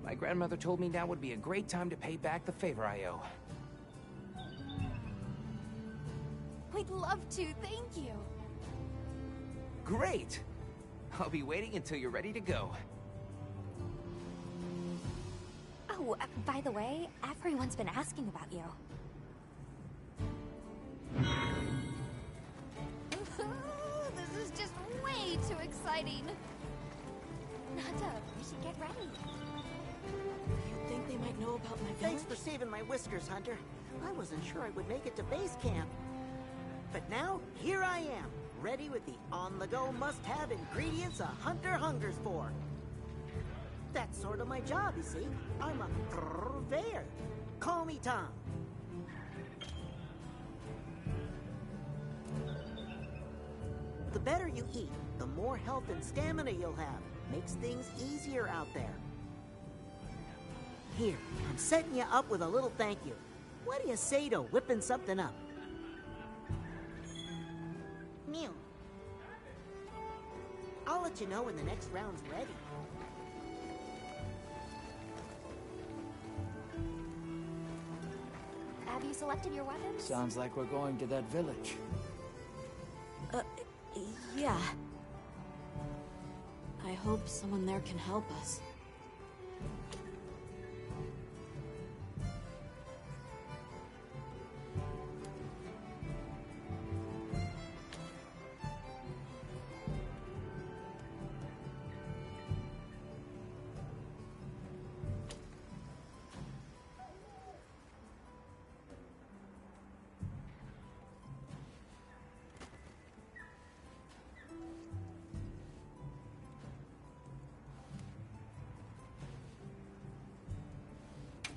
my grandmother told me now would be a great time to pay back the favor I owe. We'd love to, thank you. Great! I'll be waiting until you're ready to go. Oh, by the way, everyone's been asking about you. This is just way too exciting. Nada, we should get ready. You think they might know about my village? Thanks for saving my whiskers, Hunter. I wasn't sure I would make it to base camp. But now, here I am, ready with the on-the-go must-have ingredients a hunter hungers for. That's sort of my job, you see. I'm a purveyor. Call me Tom. better you eat, the more health and stamina you'll have. Makes things easier out there. Here, I'm setting you up with a little thank you. What do you say to whipping something up? Mew. I'll let you know when the next round's ready. Have you selected your weapons? Sounds like we're going to that village. Yeah. I hope someone there can help us.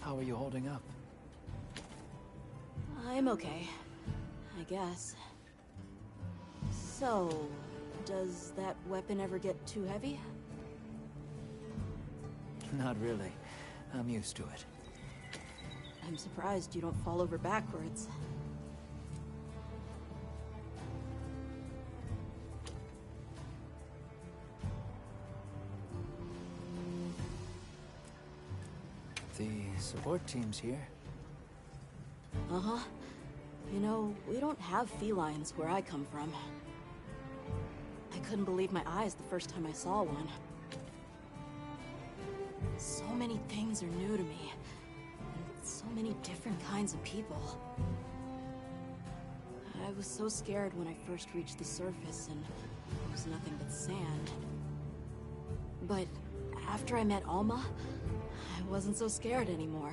How are you holding up? I'm okay, I guess. So, does that weapon ever get too heavy? Not really. I'm used to it. I'm surprised you don't fall over backwards. The support team's here. Uh-huh. You know, we don't have felines where I come from. I couldn't believe my eyes the first time I saw one. So many things are new to me. And so many different kinds of people. I was so scared when I first reached the surface and it was nothing but sand. But after I met Alma, I wasn't so scared anymore.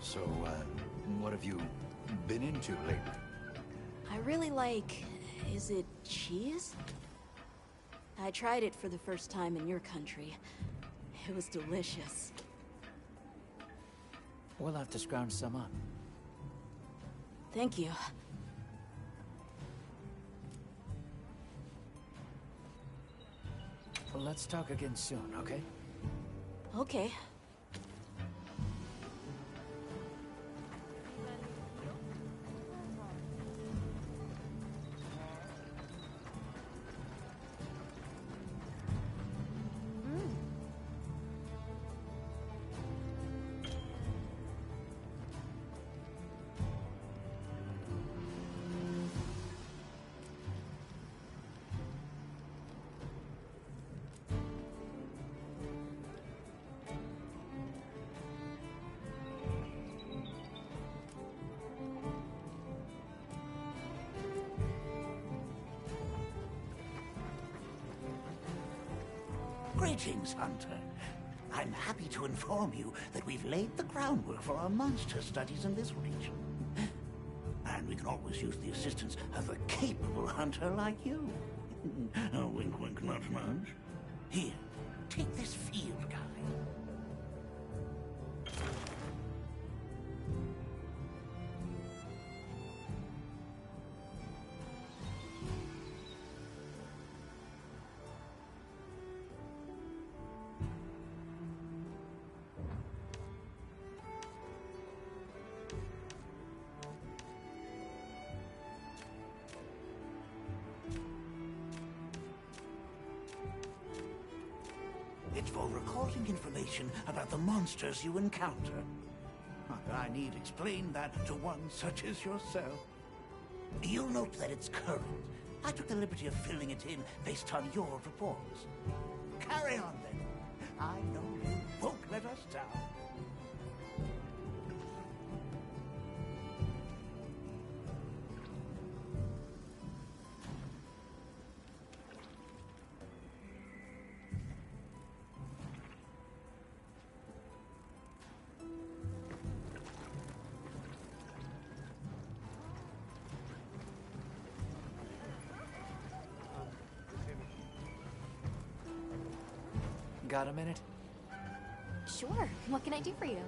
So, what have you been into lately? I really like... is it cheese? I tried it for the first time in your country. It was delicious. We'll have to scrounge some up. Thank you. Well, let's talk again soon, okay? Okay. Greetings, Hunter. I'm happy to inform you that we've laid the groundwork for our monster studies in this region. And we can always use the assistance of a capable hunter like you. Wink, wink, nudge, nudge. Here, take this field guide. It's for recording information about the monsters you encounter. I need explain that to one such as yourself. You'll note that it's current. I took the liberty of filling it in based on your reports. Carry on, then. I know you won't let us down. Got a minute? Sure. What can I do for you?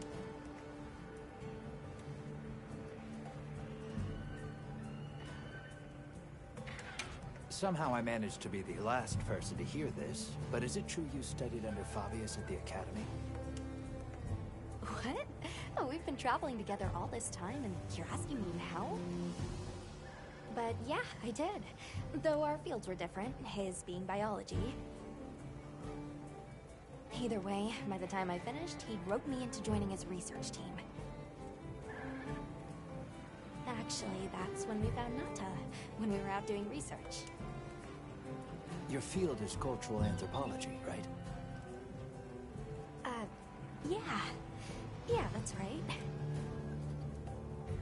Somehow I managed to be the last person to hear this, but is it true you studied under Fabius at the Academy? What? Oh, we've been traveling together all this time, and you're asking me now? But yeah, I did. Though our fields were different, his being biology. Either way, by the time I finished, he'd roped me into joining his research team. Actually, that's when we found Nata, when we were out doing research. Your field is cultural anthropology, right? Yeah. Yeah, that's right.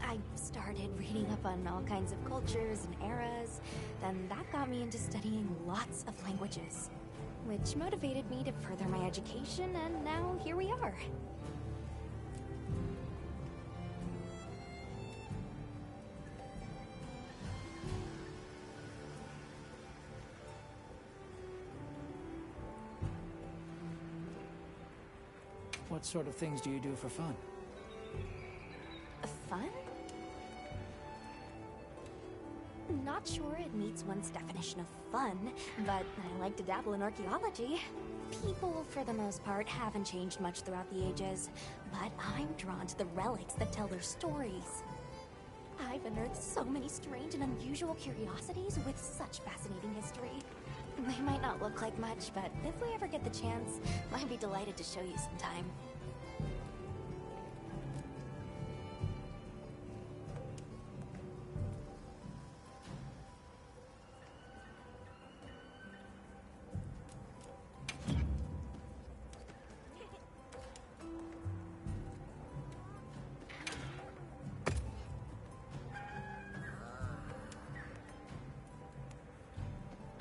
I started reading up on all kinds of cultures and eras, then that got me into studying lots of languages, which motivated me to further my education, and now here we are. What sort of things do you do for fun? Fun? Not sure it meets one's definition of fun, but I like to dabble in archaeology. People, for the most part, haven't changed much throughout the ages, but I'm drawn to the relics that tell their stories. I've unearthed so many strange and unusual curiosities with such fascinating history. They might not look like much, but if we ever get the chance, I'd be delighted to show you sometime.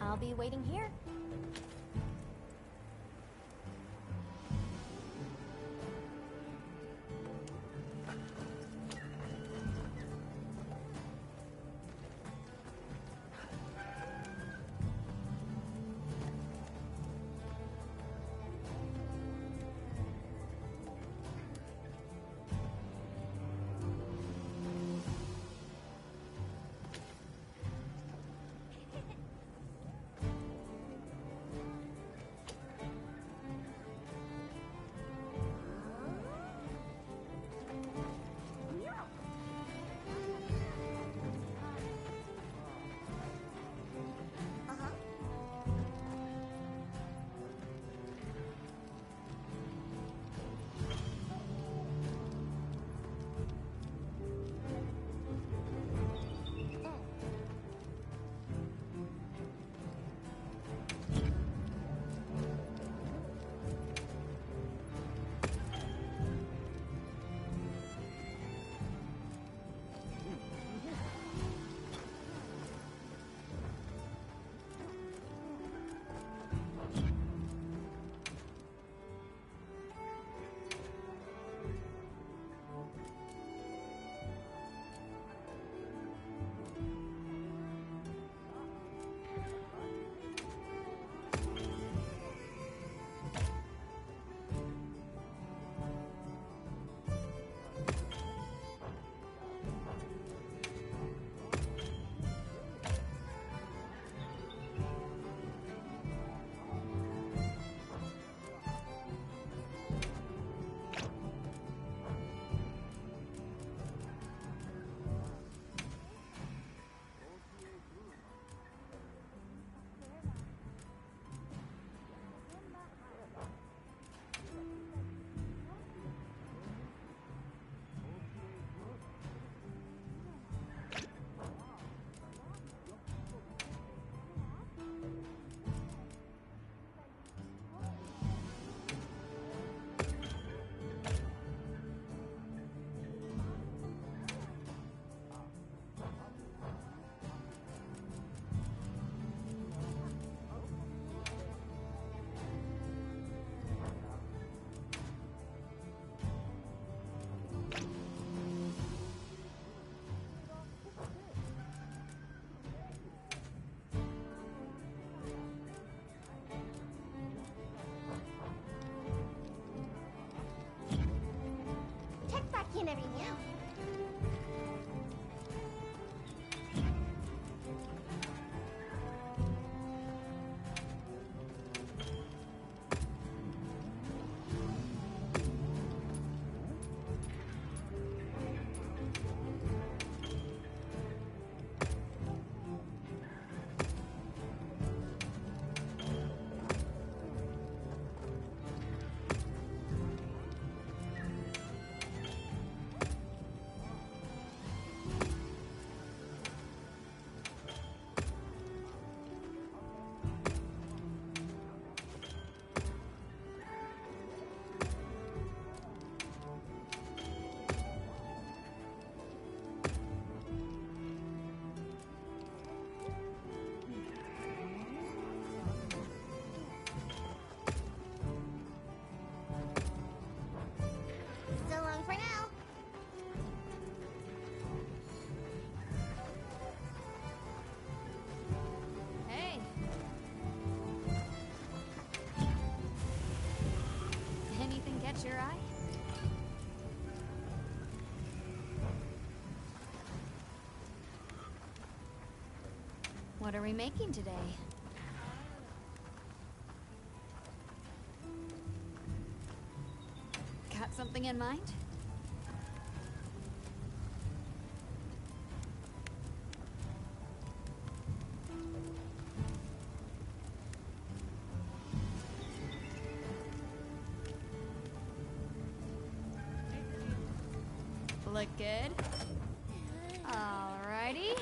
I'll be waiting here. and every meow. So long for now. Hey. Anything catch your eye? What are we making today? Got something in mind? Look good? Alrighty.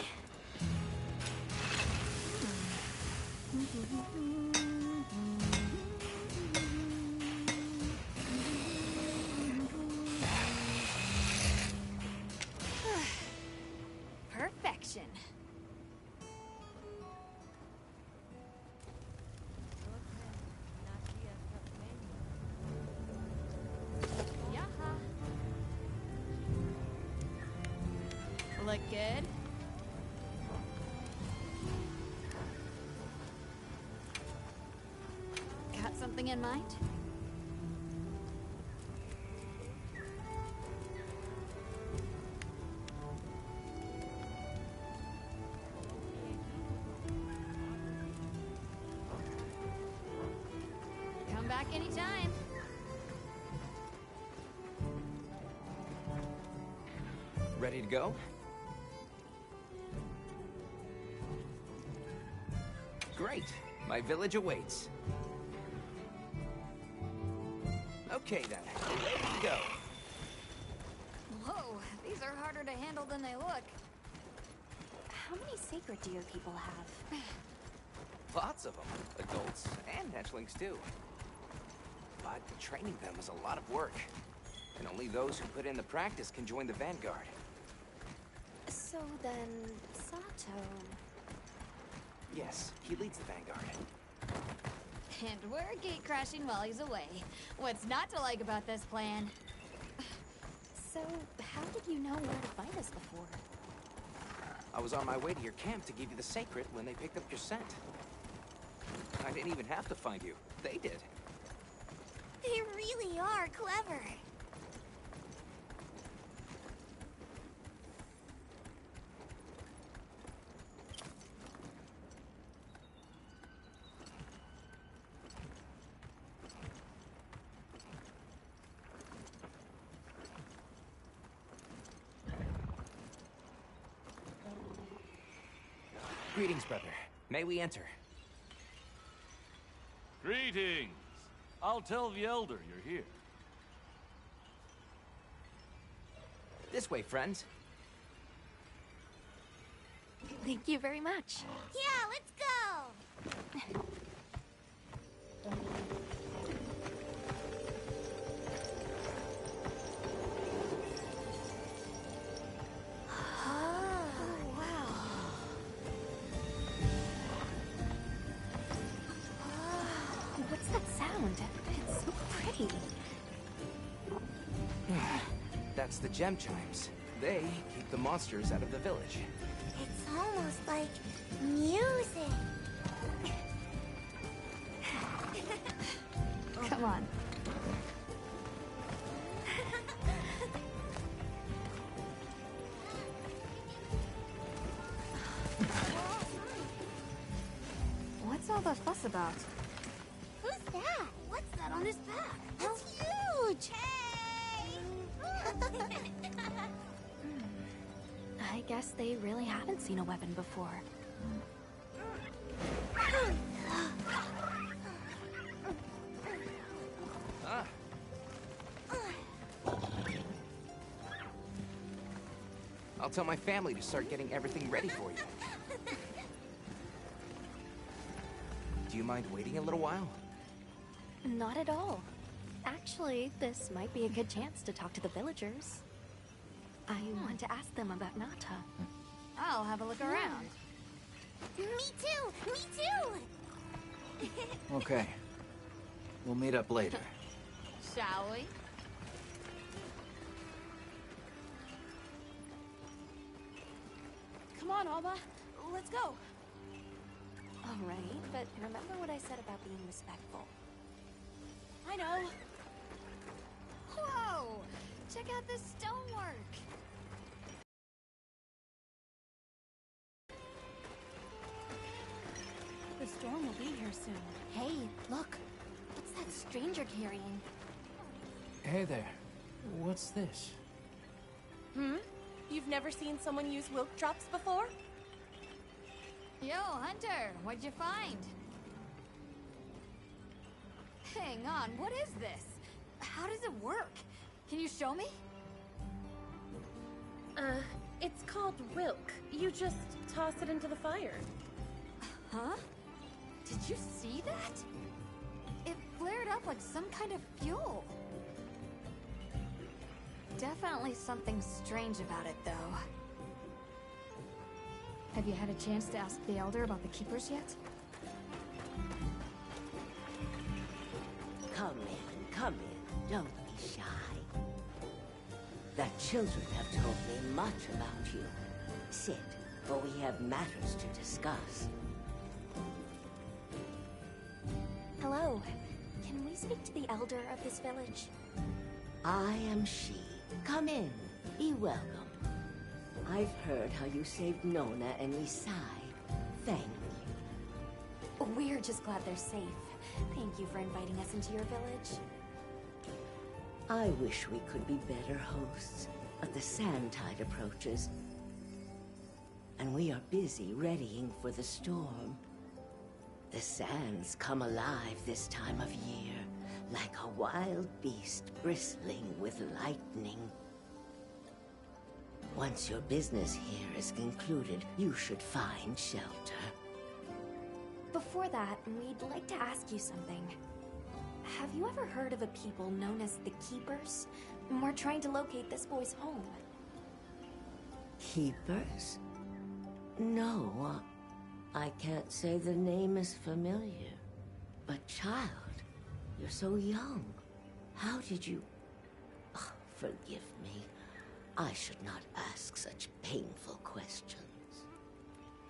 Perfection. Yaha. Look good? Got something in mind? Come back anytime. Ready to go? Great. My village awaits. Okay then, ready to go. Whoa, these are harder to handle than they look. How many sacred deer people have? Lots of them. Adults and hatchlings too. But training them is a lot of work. And only those who put in the practice can join the Vanguard. So then, Sato... Yes, he leads the Vanguard. And we're gate crashing while he's away. What's not to like about this plan? So, how did you know where to find us before? I was on my way to your camp to give you the sacred when they picked up your scent. I didn't even have to find you. They did. They really are clever. Greetings, brother. May we enter? Greetings. I'll tell the Elder you're here. This way, friends. Thank you very much. Yeah, let's go! What's that sound? It's so pretty. That's the gem chimes. They keep the monsters out of the village. It's almost like music. Come on. that fuss about? Who's that? What's that on his back? It's huge! Hey! I guess they really haven't seen a weapon before. I'll tell my family to start getting everything ready for you. Do you mind waiting a little while? Not at all. Actually, this might be a good chance to talk to the villagers. I want to ask them about Nata. I'll have a look around. Me too! Me too! Okay. We'll meet up later. Shall we? Come on, Alma. Let's go. All right, but remember what I said about being respectful. I know. Whoa! Check out this stonework. The storm will be here soon. Hey, look. What's that stranger carrying? Hey there. What's this? You've never seen someone use wilk drops before? Yo, Hunter, what'd you find? Hang on, what is this? How does it work? Can you show me? It's called wilk. You just toss it into the fire. Huh? Did you see that? It flared up like some kind of fuel. Definitely something strange about it, though. Have you had a chance to ask the Elder about the Keepers yet? Come in. Don't be shy. The children have told me much about you. Sit, for we have matters to discuss. Hello. Can we speak to the elder of this village? I am she. Come in. Be welcome. I've heard how you saved Nona and Misai. Thank you. We're just glad they're safe. Thank you for inviting us into your village. I wish we could be better hosts, but the sand tide approaches. And we are busy readying for the storm. The sands come alive this time of year, like a wild beast bristling with lightning. Once your business here is concluded, you should find shelter. Before that, we'd like to ask you something. Have you ever heard of a people known as the Keepers? We're trying to locate this boy's home. Keepers? No, I can't say the name is familiar. But child, you're so young. How did you... Oh, forgive me. I should not ask such painful questions.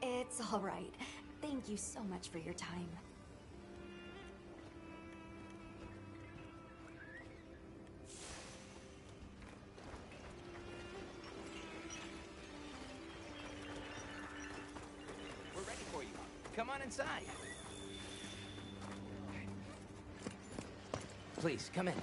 It's all right. Thank you so much for your time. We're ready for you. Come on inside. Please, come in.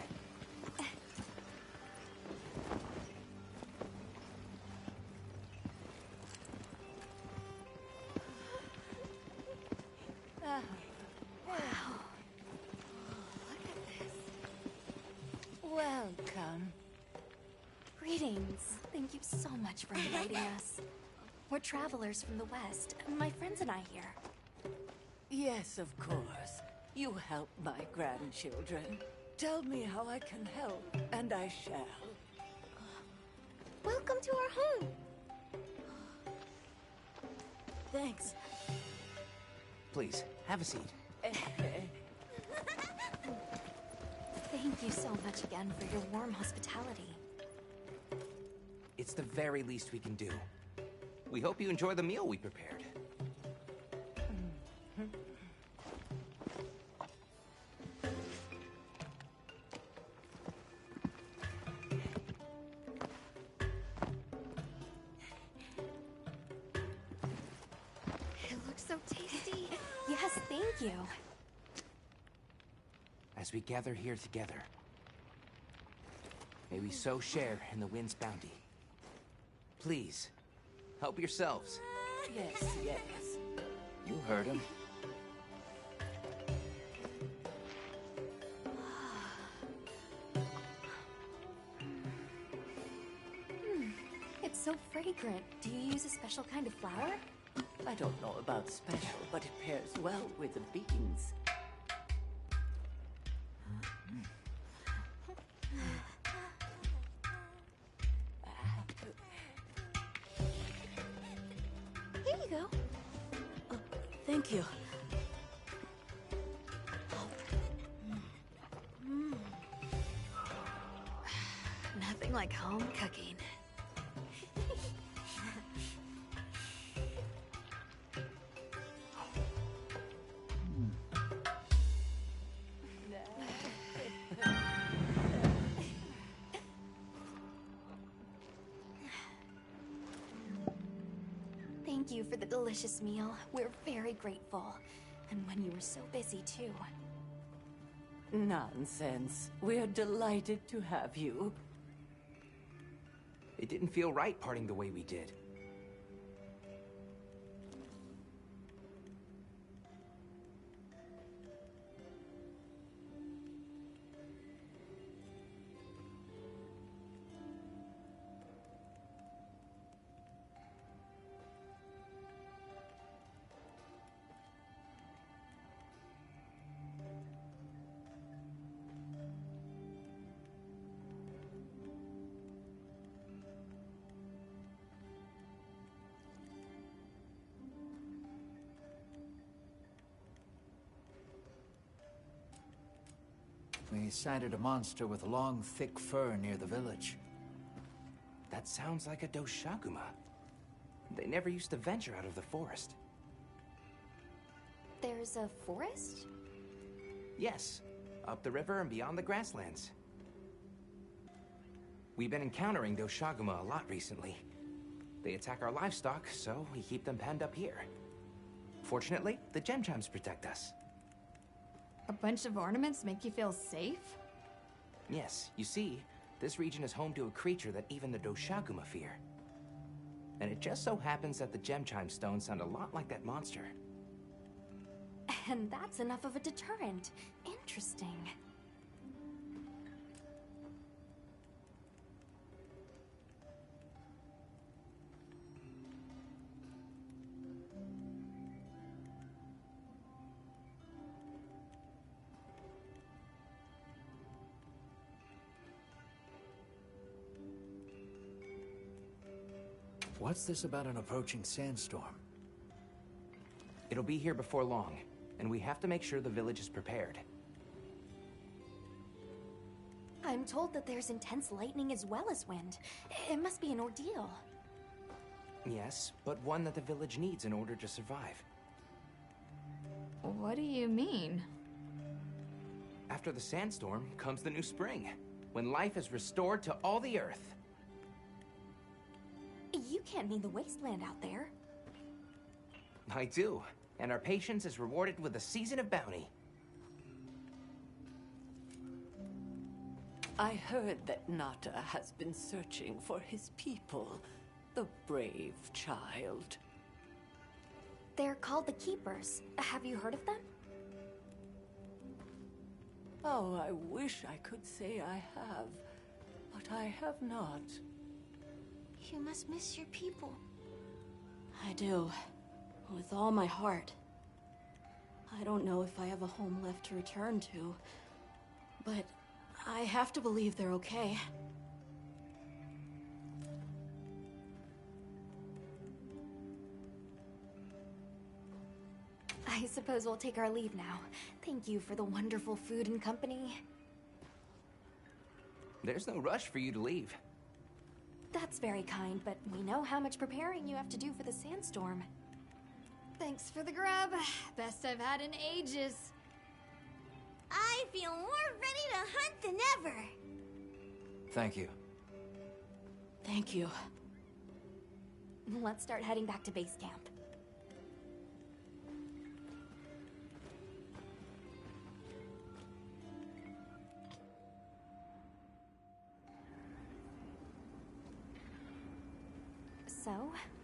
Welcome. Greetings. Thank you so much for inviting us. We're travelers from the West, my friends and I here. Yes, of course. You help my grandchildren. Tell me how I can help, and I shall. Welcome to our home. Thanks. Please, have a seat. Thank you so much again for your warm hospitality. It's the very least we can do. We hope you enjoy the meal we prepared. It looks so tasty. Yes, thank you. As we gather here together, may we so share in the wind's bounty. Please, help yourselves. Yes, yes. You heard him. It's so fragrant. Do you use a special kind of flower? I don't know about special, but it pairs well with the beans. Here you go. Thank you. Nothing like home cooking. Thank you for the delicious meal. We're very grateful. And when you were so busy, too. Nonsense. We're delighted to have you. It didn't feel right parting the way we did. We sighted a monster with long, thick fur near the village. That sounds like a Doshaguma. They never used to venture out of the forest. There's a forest? Yes, up the river and beyond the grasslands. We've been encountering Doshaguma a lot recently. They attack our livestock, so we keep them penned up here. Fortunately, the gem chimes protect us. A bunch of ornaments make you feel safe? Yes, you see, this region is home to a creature that even the Doshaguma fear. And it just so happens that the gem chime stones sound a lot like that monster. And that's enough of a deterrent. Interesting. What's this about an approaching sandstorm? It'll be here before long, and we have to make sure the village is prepared. I'm told that there's intense lightning as well as wind. It must be an ordeal. Yes, but one that the village needs in order to survive. What do you mean? After the sandstorm comes the new spring, when life is restored to all the earth. You can't mean the wasteland out there. I do, and our patience is rewarded with a season of bounty. I heard that Nata has been searching for his people, the brave child. They're called the Keepers. Have you heard of them? Oh, I wish I could say I have, but I have not. You must miss your people. I do. With all my heart. I don't know if I have a home left to return to, but I have to believe they're okay. I suppose we'll take our leave now. Thank you for the wonderful food and company. There's no rush for you to leave. That's very kind, but we know how much preparing you have to do for the sandstorm. Thanks for the grub. Best I've had in ages. I feel more ready to hunt than ever. Thank you. Thank you. Let's start heading back to base camp. So,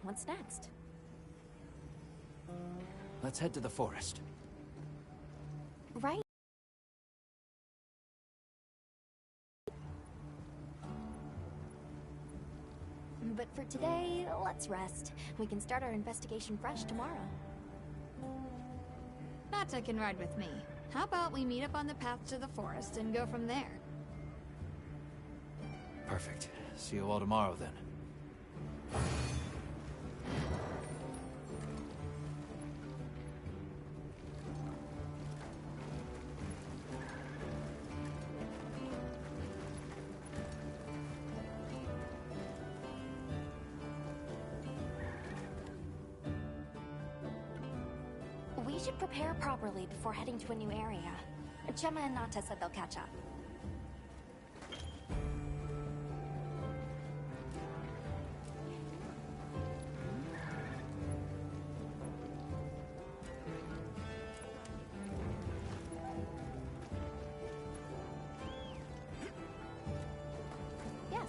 what's next? Let's head to the forest. Right. But for today, let's rest. We can start our investigation fresh tomorrow. Nata can ride with me. How about we meet up on the path to the forest and go from there? Perfect. See you all tomorrow, then. We should prepare properly before heading to a new area. Gemma and Nata said they'll catch up. Yes.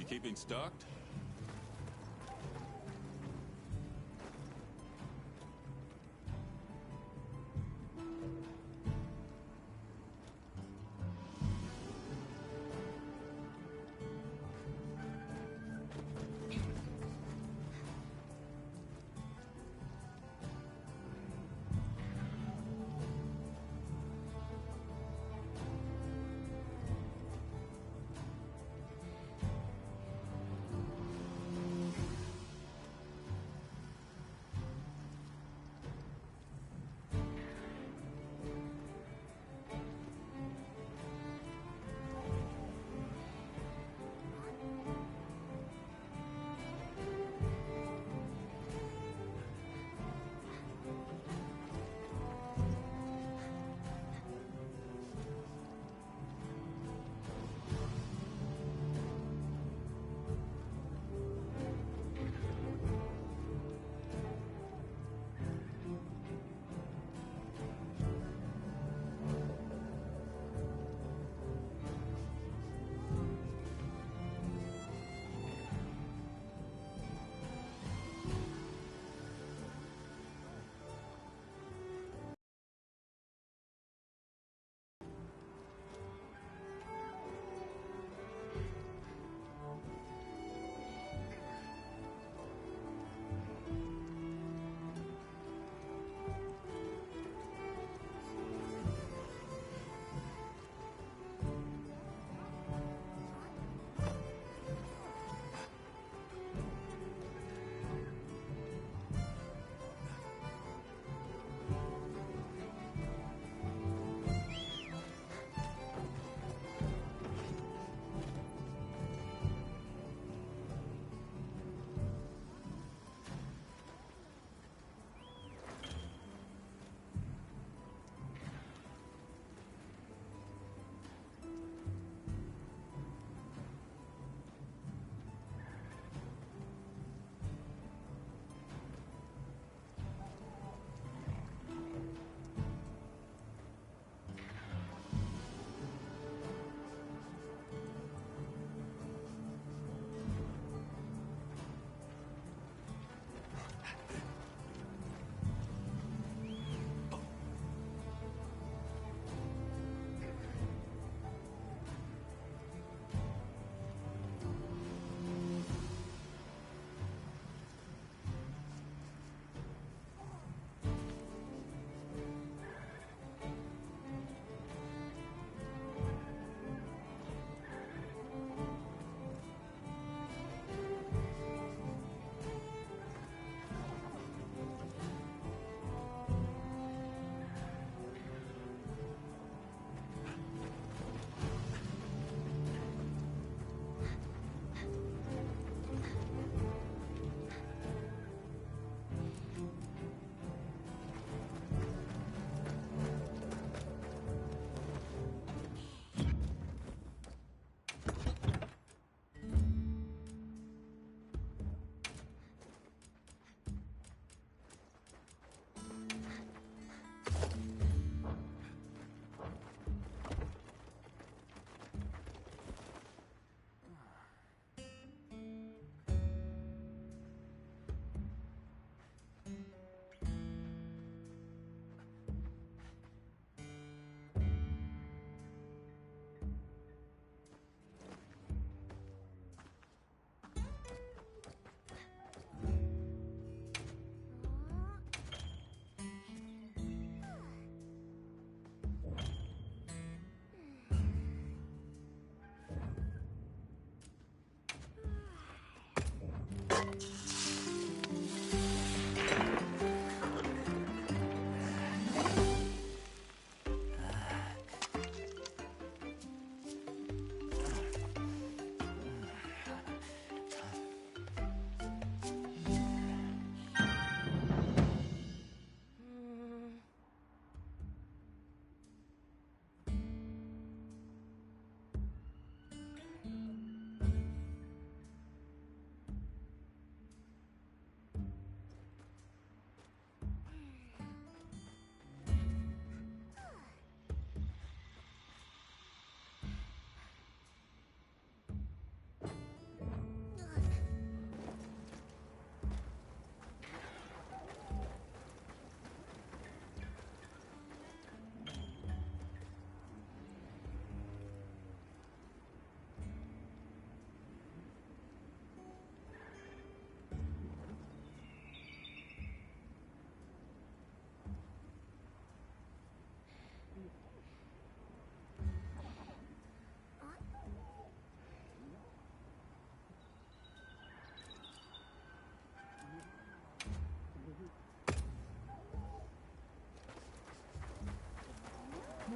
You keeping stocked?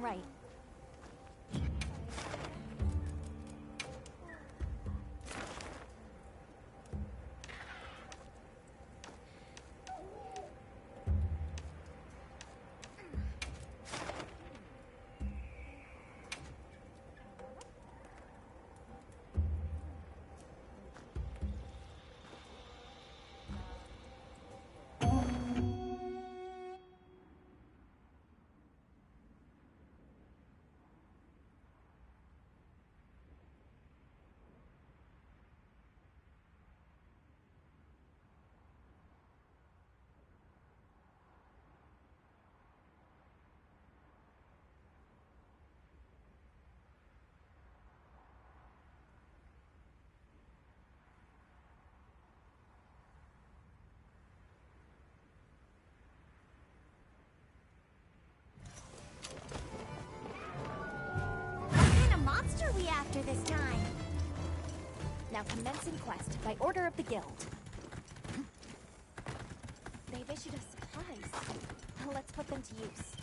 Right. Monster we after this time? Now commencing quest by order of the guild. They've issued us supplies. Let's put them to use.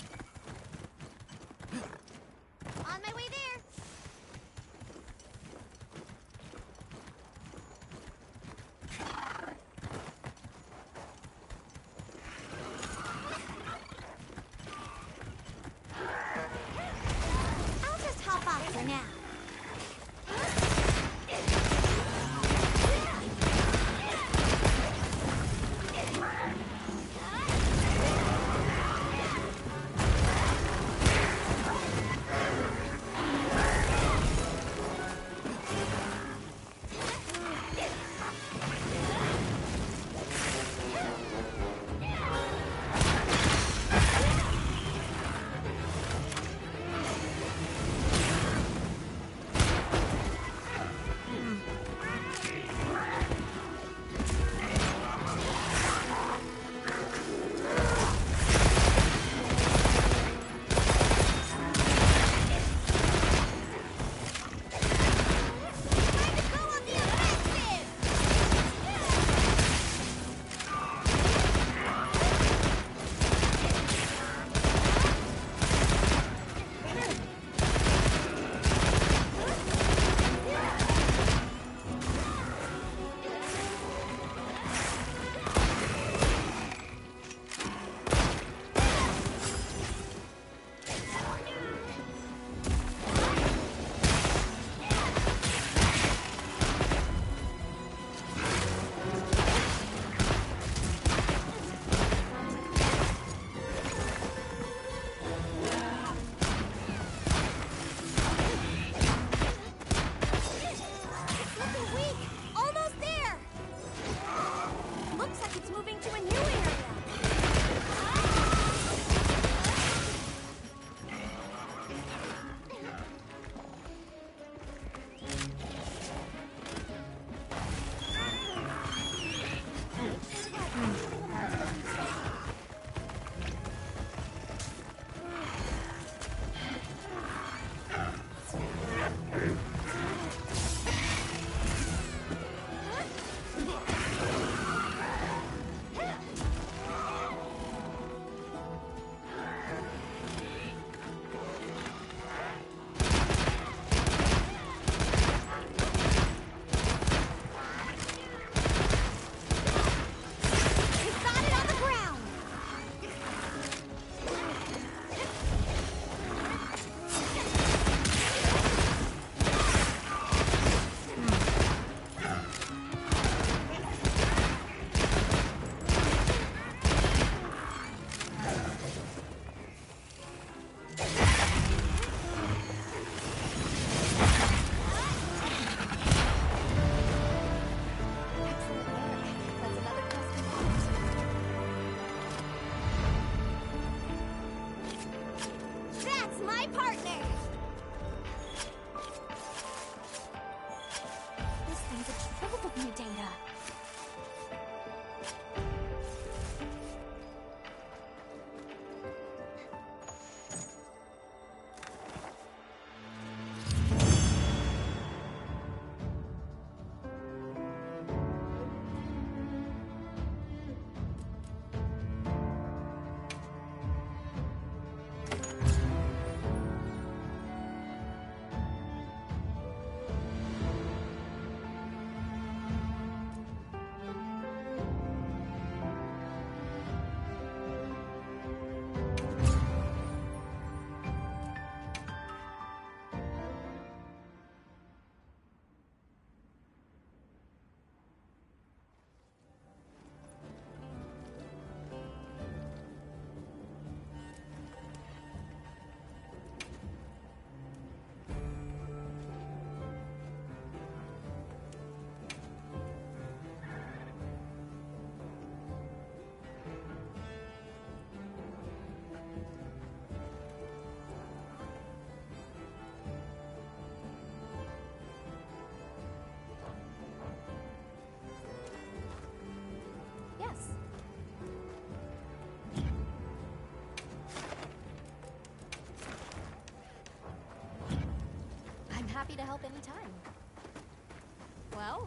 On my way there. I'll just hop off for now.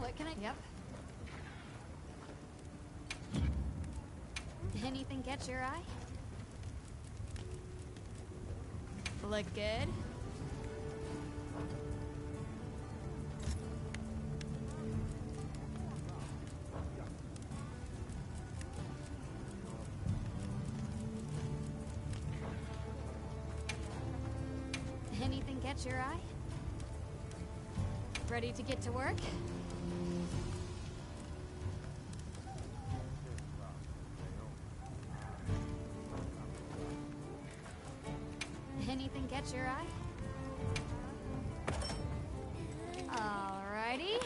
what can I... Yep. Anything catch your eye? Look good? Anything catch your eye? Ready to get to work? Anything catch your eye? Alrighty.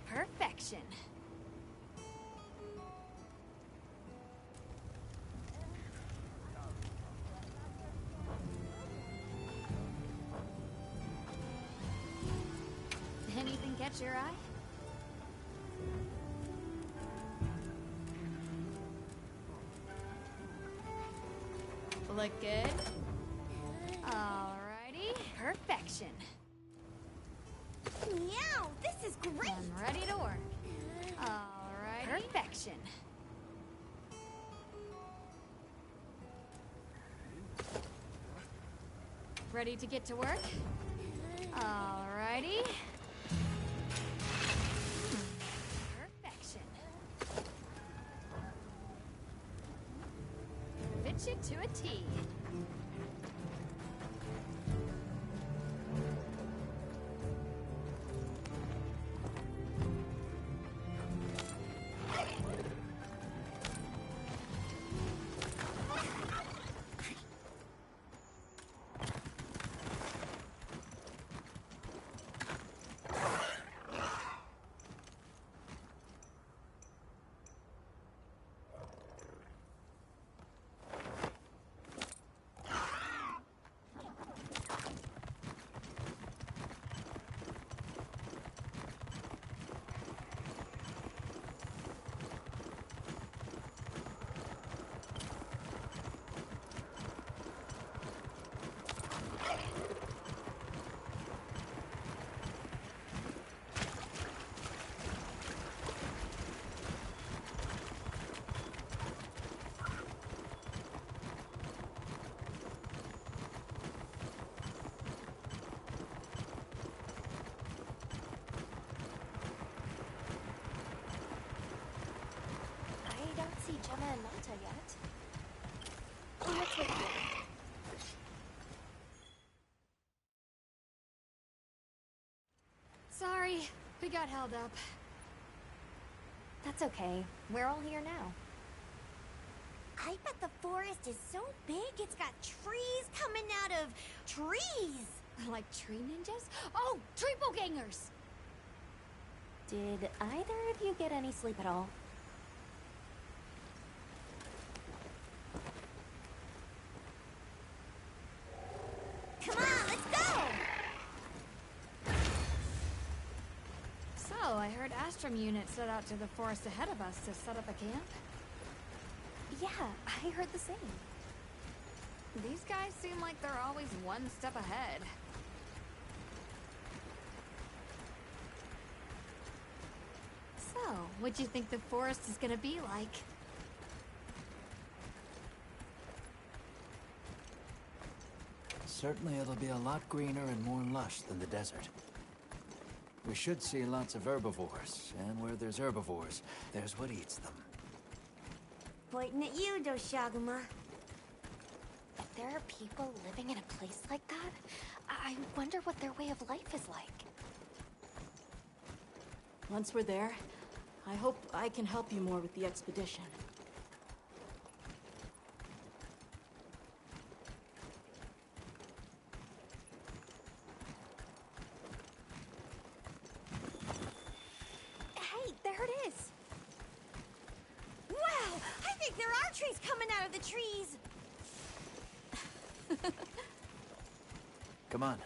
Perfection. Anything catch your eye? Look good? Alrighty. Perfection. Meow! This is great! I'm ready to work. Alrighty. Perfection. Ready to get to work? Alrighty. Perfection. Fit you to a T. Gemma and Nata yet. Let's wait here. Sorry, we got held up. That's okay. We're all here now. I bet the forest is so big it's got trees coming out of trees! Like tree ninjas? Oh, triple gangers! Did either of you get any sleep at all? Come on, let's go! So, I heard Astrum unit set out to the forest ahead of us to set up a camp? Yeah, I heard the same. These guys seem like they're always one step ahead. So, what do you think the forest is gonna be like? Certainly it'll be a lot greener and more lush than the desert. We should see lots of herbivores, and where there's herbivores, there's what eats them. Pointing at you, Doshaguma. If there are people living in a place like that, I wonder what their way of life is like. Once we're there, I hope I can help you more with the expedition. Hey, there it is! Wow! I think there are trees coming out of the trees! Come on.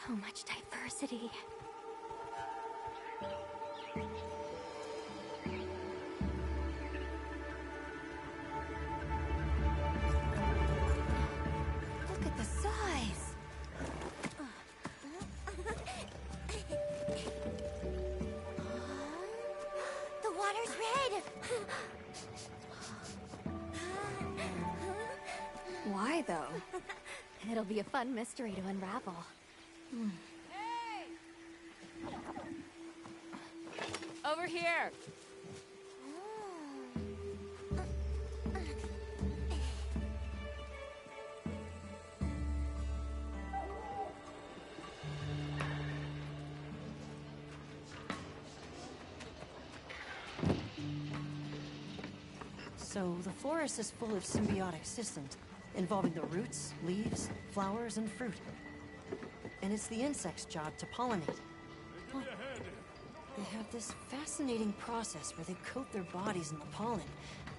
So much diversity. Look at the size! The water's red! Why, though? It'll be a fun mystery to unravel. Over here! So, the forest is full of symbiotic systems, involving the roots, leaves, flowers, and fruit. And it's the insect's job to pollinate. They have this fascinating process where they coat their bodies in the pollen,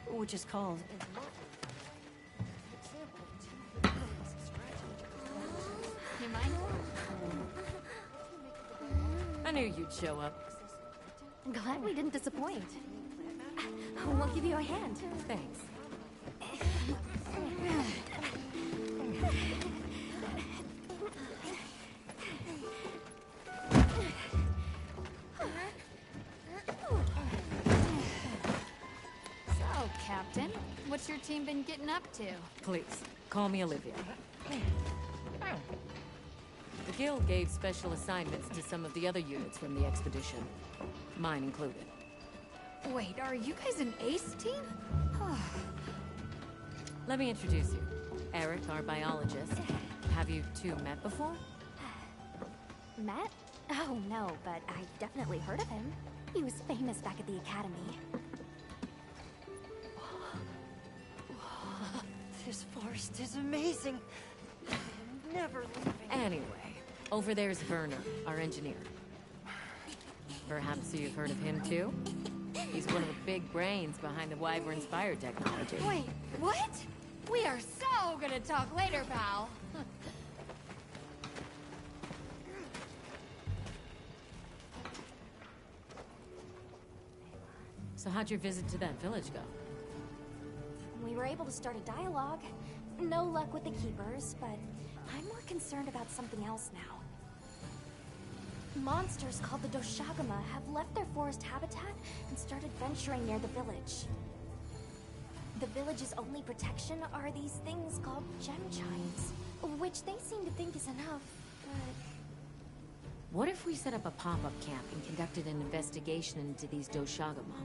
which is called... You mind? I knew you'd show up. Glad we didn't disappoint. We'll give you a hand. Thanks. So, Captain, what's your team been getting up to? Please, call me Olivia. The Guild gave special assignments to some of the other units from the expedition. Mine included. Wait, are you guys an ace team? Let me introduce you. Eric, our biologist. Have you two met before? Met? Oh, no, but I've definitely heard of him. He was famous back at the academy. This forest is amazing. I'm never leaving. Anyway, over there's Werner, our engineer. Perhaps you've heard of him too? He's one of the big brains behind the Wyvern's fire technology. Wait, what? We are so gonna talk later, pal. So how'd your visit to that village go? We were able to start a dialogue. No luck with the Keepers, but I'm more concerned about something else now. Monsters called the Doshagama have left their forest habitat and started venturing near the village. The village's only protection are these things called gem chimes, which they seem to think is enough, but... What if we set up a pop-up camp and conducted an investigation into these Doshagama?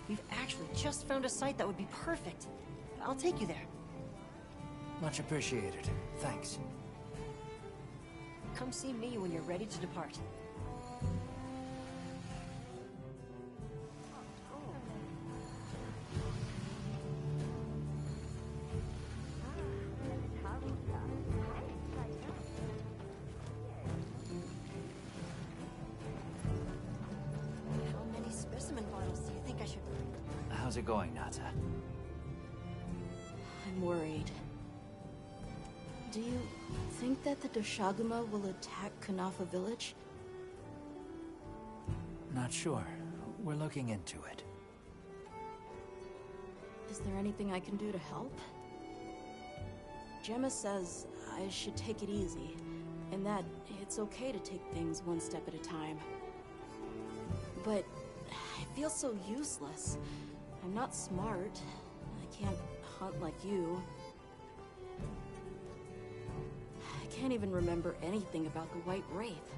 We've actually just found a site that would be perfect. I'll take you there. Much appreciated. Thanks. Come see me when you're ready to depart. How many specimen bottles do you think I should... How's it going, Nata? I'm worried. Do you think that the Doshagama will attack Kanafa village? Not sure. We're looking into it. Is there anything I can do to help? Gemma says I should take it easy, and that it's okay to take things one step at a time. But I feel so useless. I'm not smart. I can't hunt like you. I can't even remember anything about the White Wraith.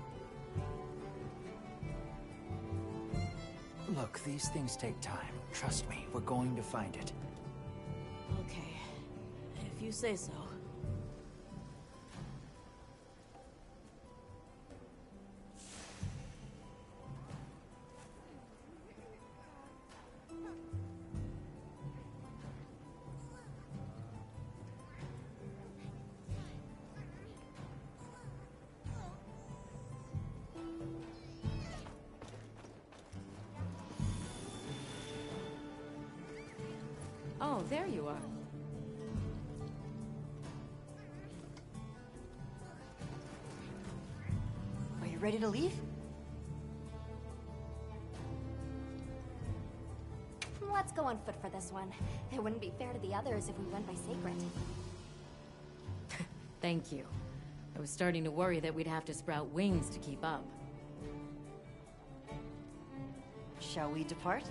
Look, these things take time. Trust me, we're going to find it. Okay, if you say so. Oh, there you are. ready to leave? Let's go on foot for this one. It wouldn't be fair to the others if we went by Sacred. Thank you. I was starting to worry that we'd have to sprout wings to keep up. Shall we depart?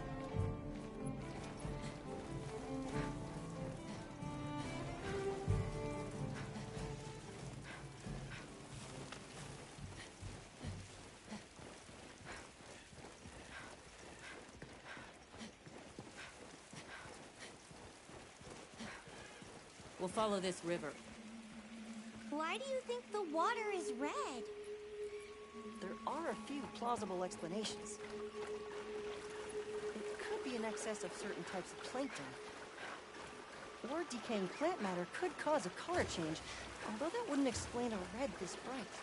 We'll follow this river. Why do you think the water is red? There are a few plausible explanations. It could be in excess of certain types of plankton. Or decaying plant matter could cause a color change, although that wouldn't explain a red this bright.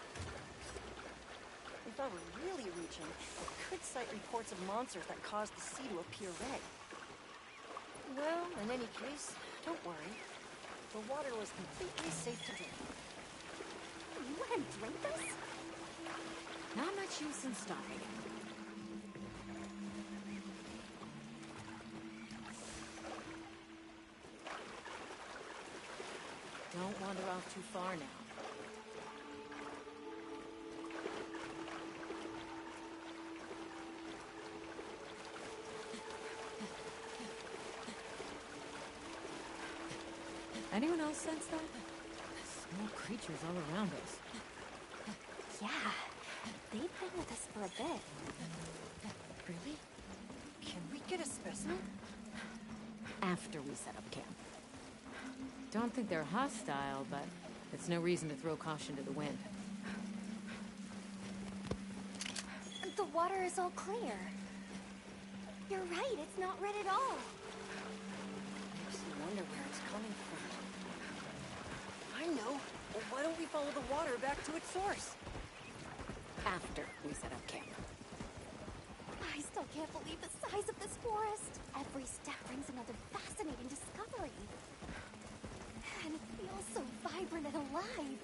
If I were really reaching, I could cite reports of monsters that cause the sea to appear red. Well, in any case, don't worry. The water was completely safe to drink. You let him drink this? Not much use in stopping him. Don't wander off too far now. Anyone else sense that? Small creatures all around us. Yeah, they've been with us for a bit. Really? Can we get a specimen? After we set up camp. Don't think they're hostile, but it's no reason to throw caution to the wind. The water is all clear. You're right, it's not red at all. Makes you wonder where it's coming from. I know. Well, why don't we follow the water back to its source? After we set up camp. I still can't believe the size of this forest. Every step brings another fascinating discovery. And it feels so vibrant and alive.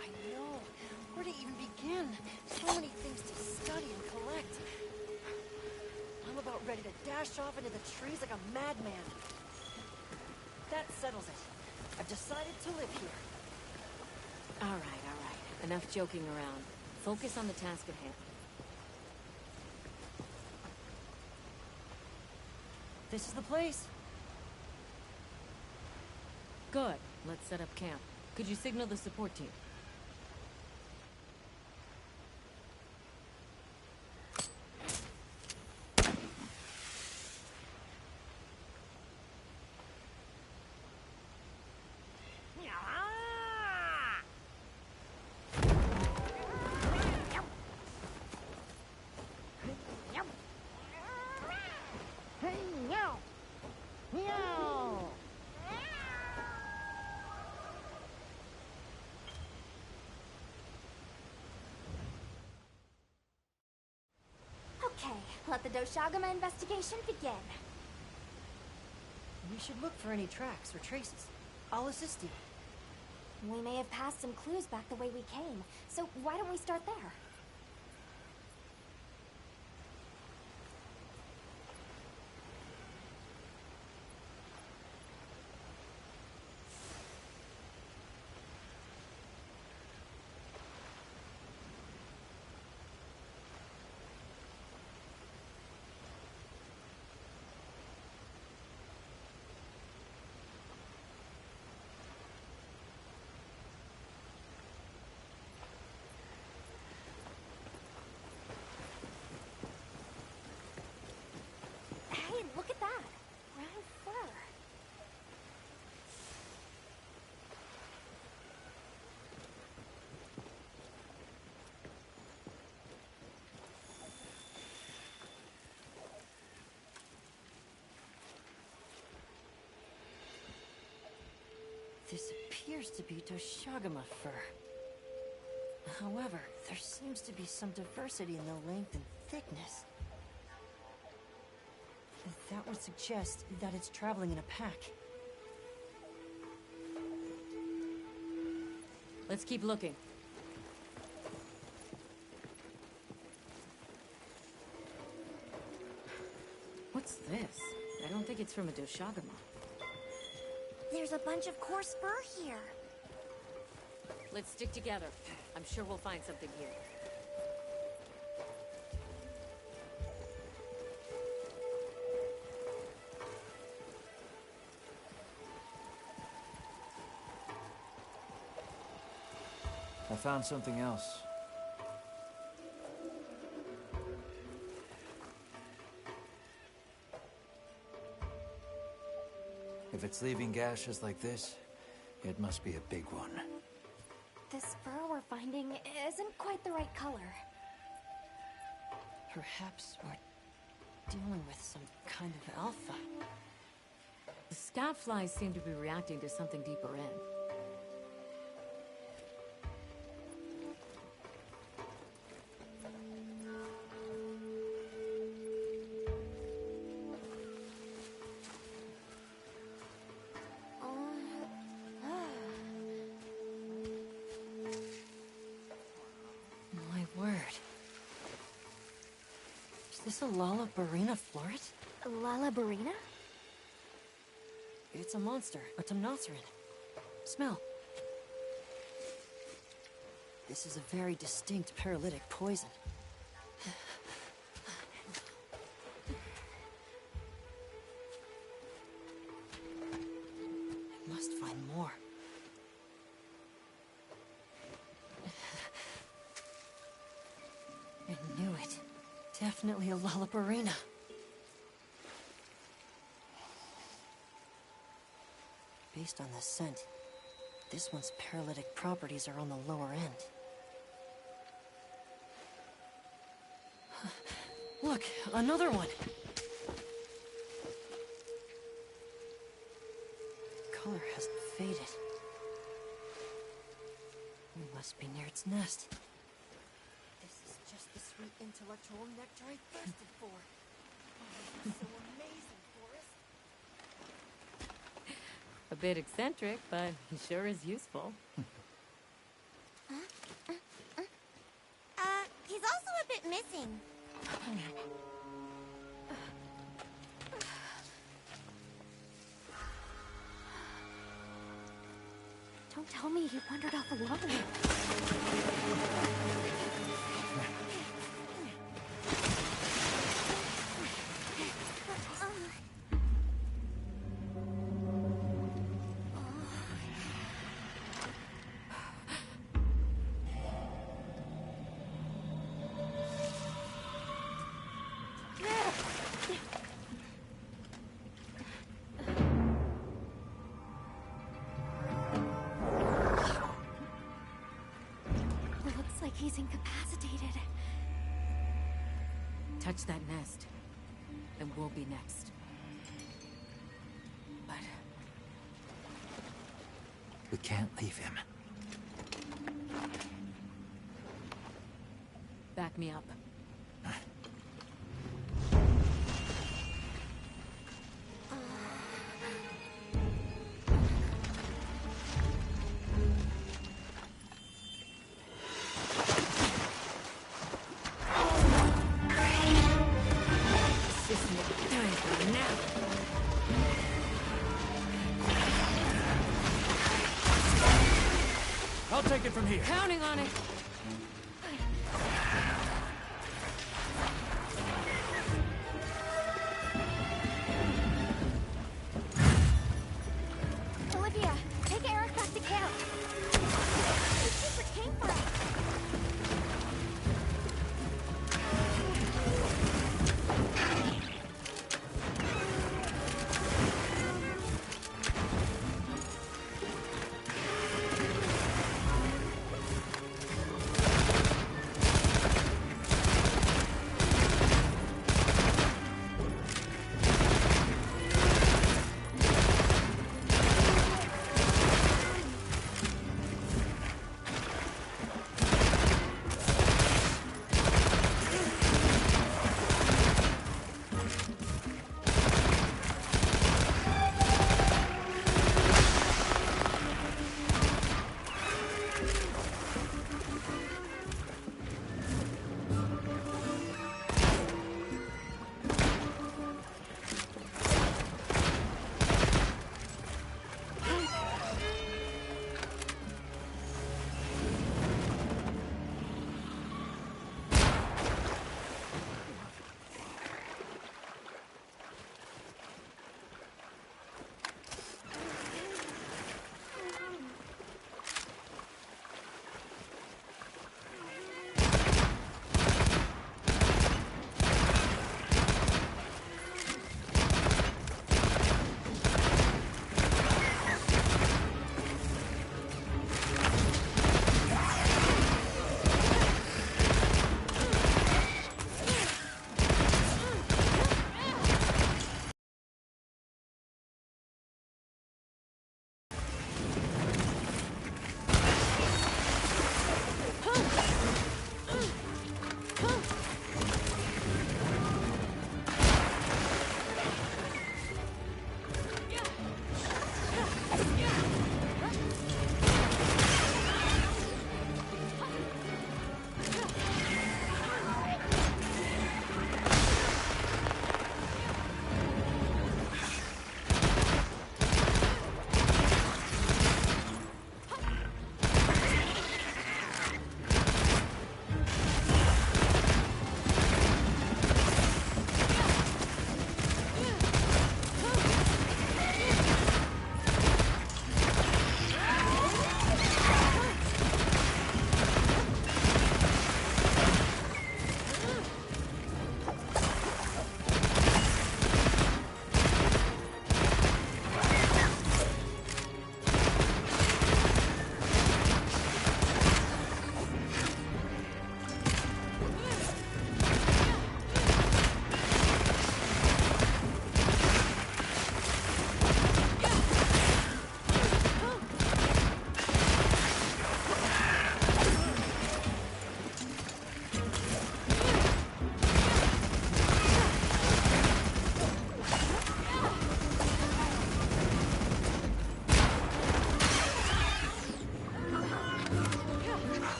I know. Where to even begin? So many things to study and collect. I'm about ready to dash off into the trees like a madman. That settles it. I've decided to live here. All right. Enough joking around. Focus on the task at hand. This is the place. Good. Let's set up camp. Could you signal the support team? Okay, let the Doshagama investigation begin. We should look for any tracks or traces. I'll assist you. We may have passed some clues back the way we came, so why don't we start there? Hey, look at that! Brown fur. This appears to be Doshagama fur. However, there seems to be some diversity in the length and thickness. That would suggest that it's traveling in a pack. Let's keep looking. it's from a Doshagama. There's a bunch of coarse fur here. Let's stick together. I'm sure we'll find something here. I found something else. If it's leaving gashes like this, it must be a big one. This fur we're finding isn't quite the right color. Perhaps we're dealing with some kind of alpha. The scout flies seem to be reacting to something deeper in. My word. Is this a Lalabarina floret? Lalabarina? It's a monster, a Temnoceran. Smell. This is a very distinct paralytic poison. I must find more. I knew it. Definitely a Lalabarina. Based on the scent, this one's paralytic properties are on the lower end. Look, another one! Color hasn't faded. We must be near its nest. This is just the sweet intellectual nectar I thirsted for. Oh, this is so amazing, Forrest. A bit eccentric, but he sure is useful. He's also a bit missing. Don't tell me he wandered off alone. He's incapacitated. Touch that nest, and we'll be next. But we can't leave him. Back me up. I'll take it from here. Counting on it. Olivia, take Eric back to camp. The secret came for us.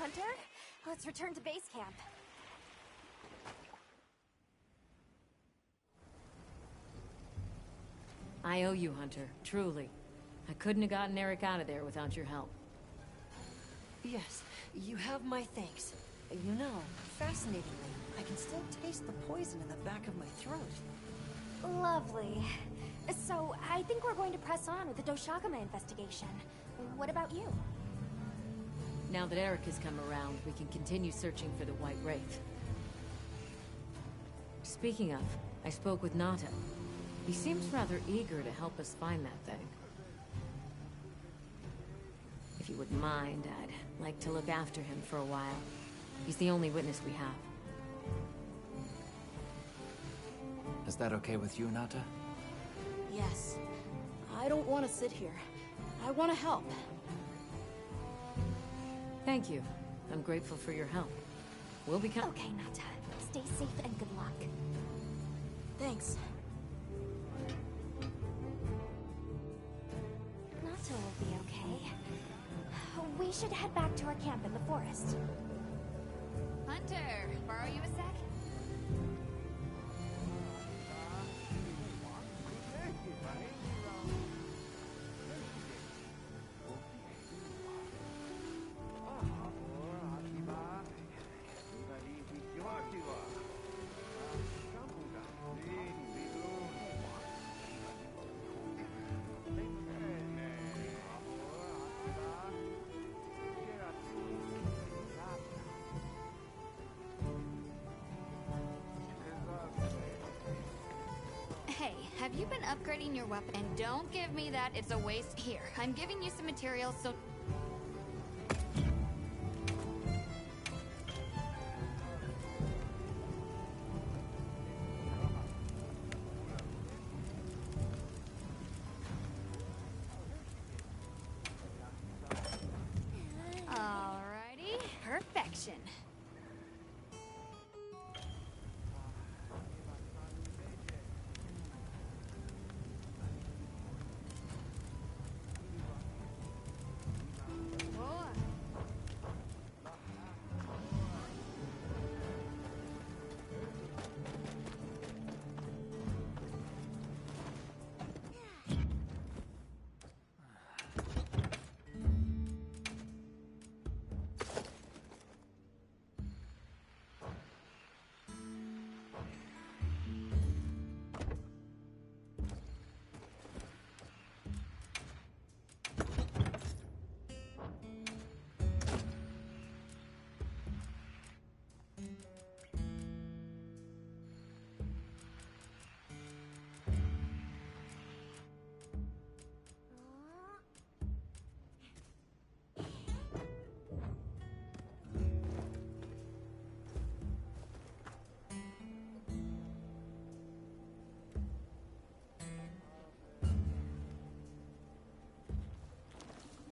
Hunter. Let's return to base camp. I owe you, Hunter. Truly. I couldn't have gotten Eric out of there without your help. Yes, you have my thanks. You know, fascinatingly, I can still taste the poison in the back of my throat. Lovely. So, I think we're going to press on with the Doshagama investigation. What about you? Now that Eric has come around, we can continue searching for the White Wraith. Speaking of, I spoke with Nata. He seems rather eager to help us find that thing. If you wouldn't mind, I'd like to look after him for a while. He's the only witness we have. Is that okay with you, Nata? Yes. I don't want to sit here. I want to help. Thank you. I'm grateful for your help. We'll be Okay, Nata. Stay safe and good luck. Thanks. Nata will be okay. We should head back to our camp in the forest. Hunter, borrow you a sec? Hey, have you been upgrading your weapon? And don't give me that, it's a waste. Here, I'm giving you some materials, so... Alrighty, perfection.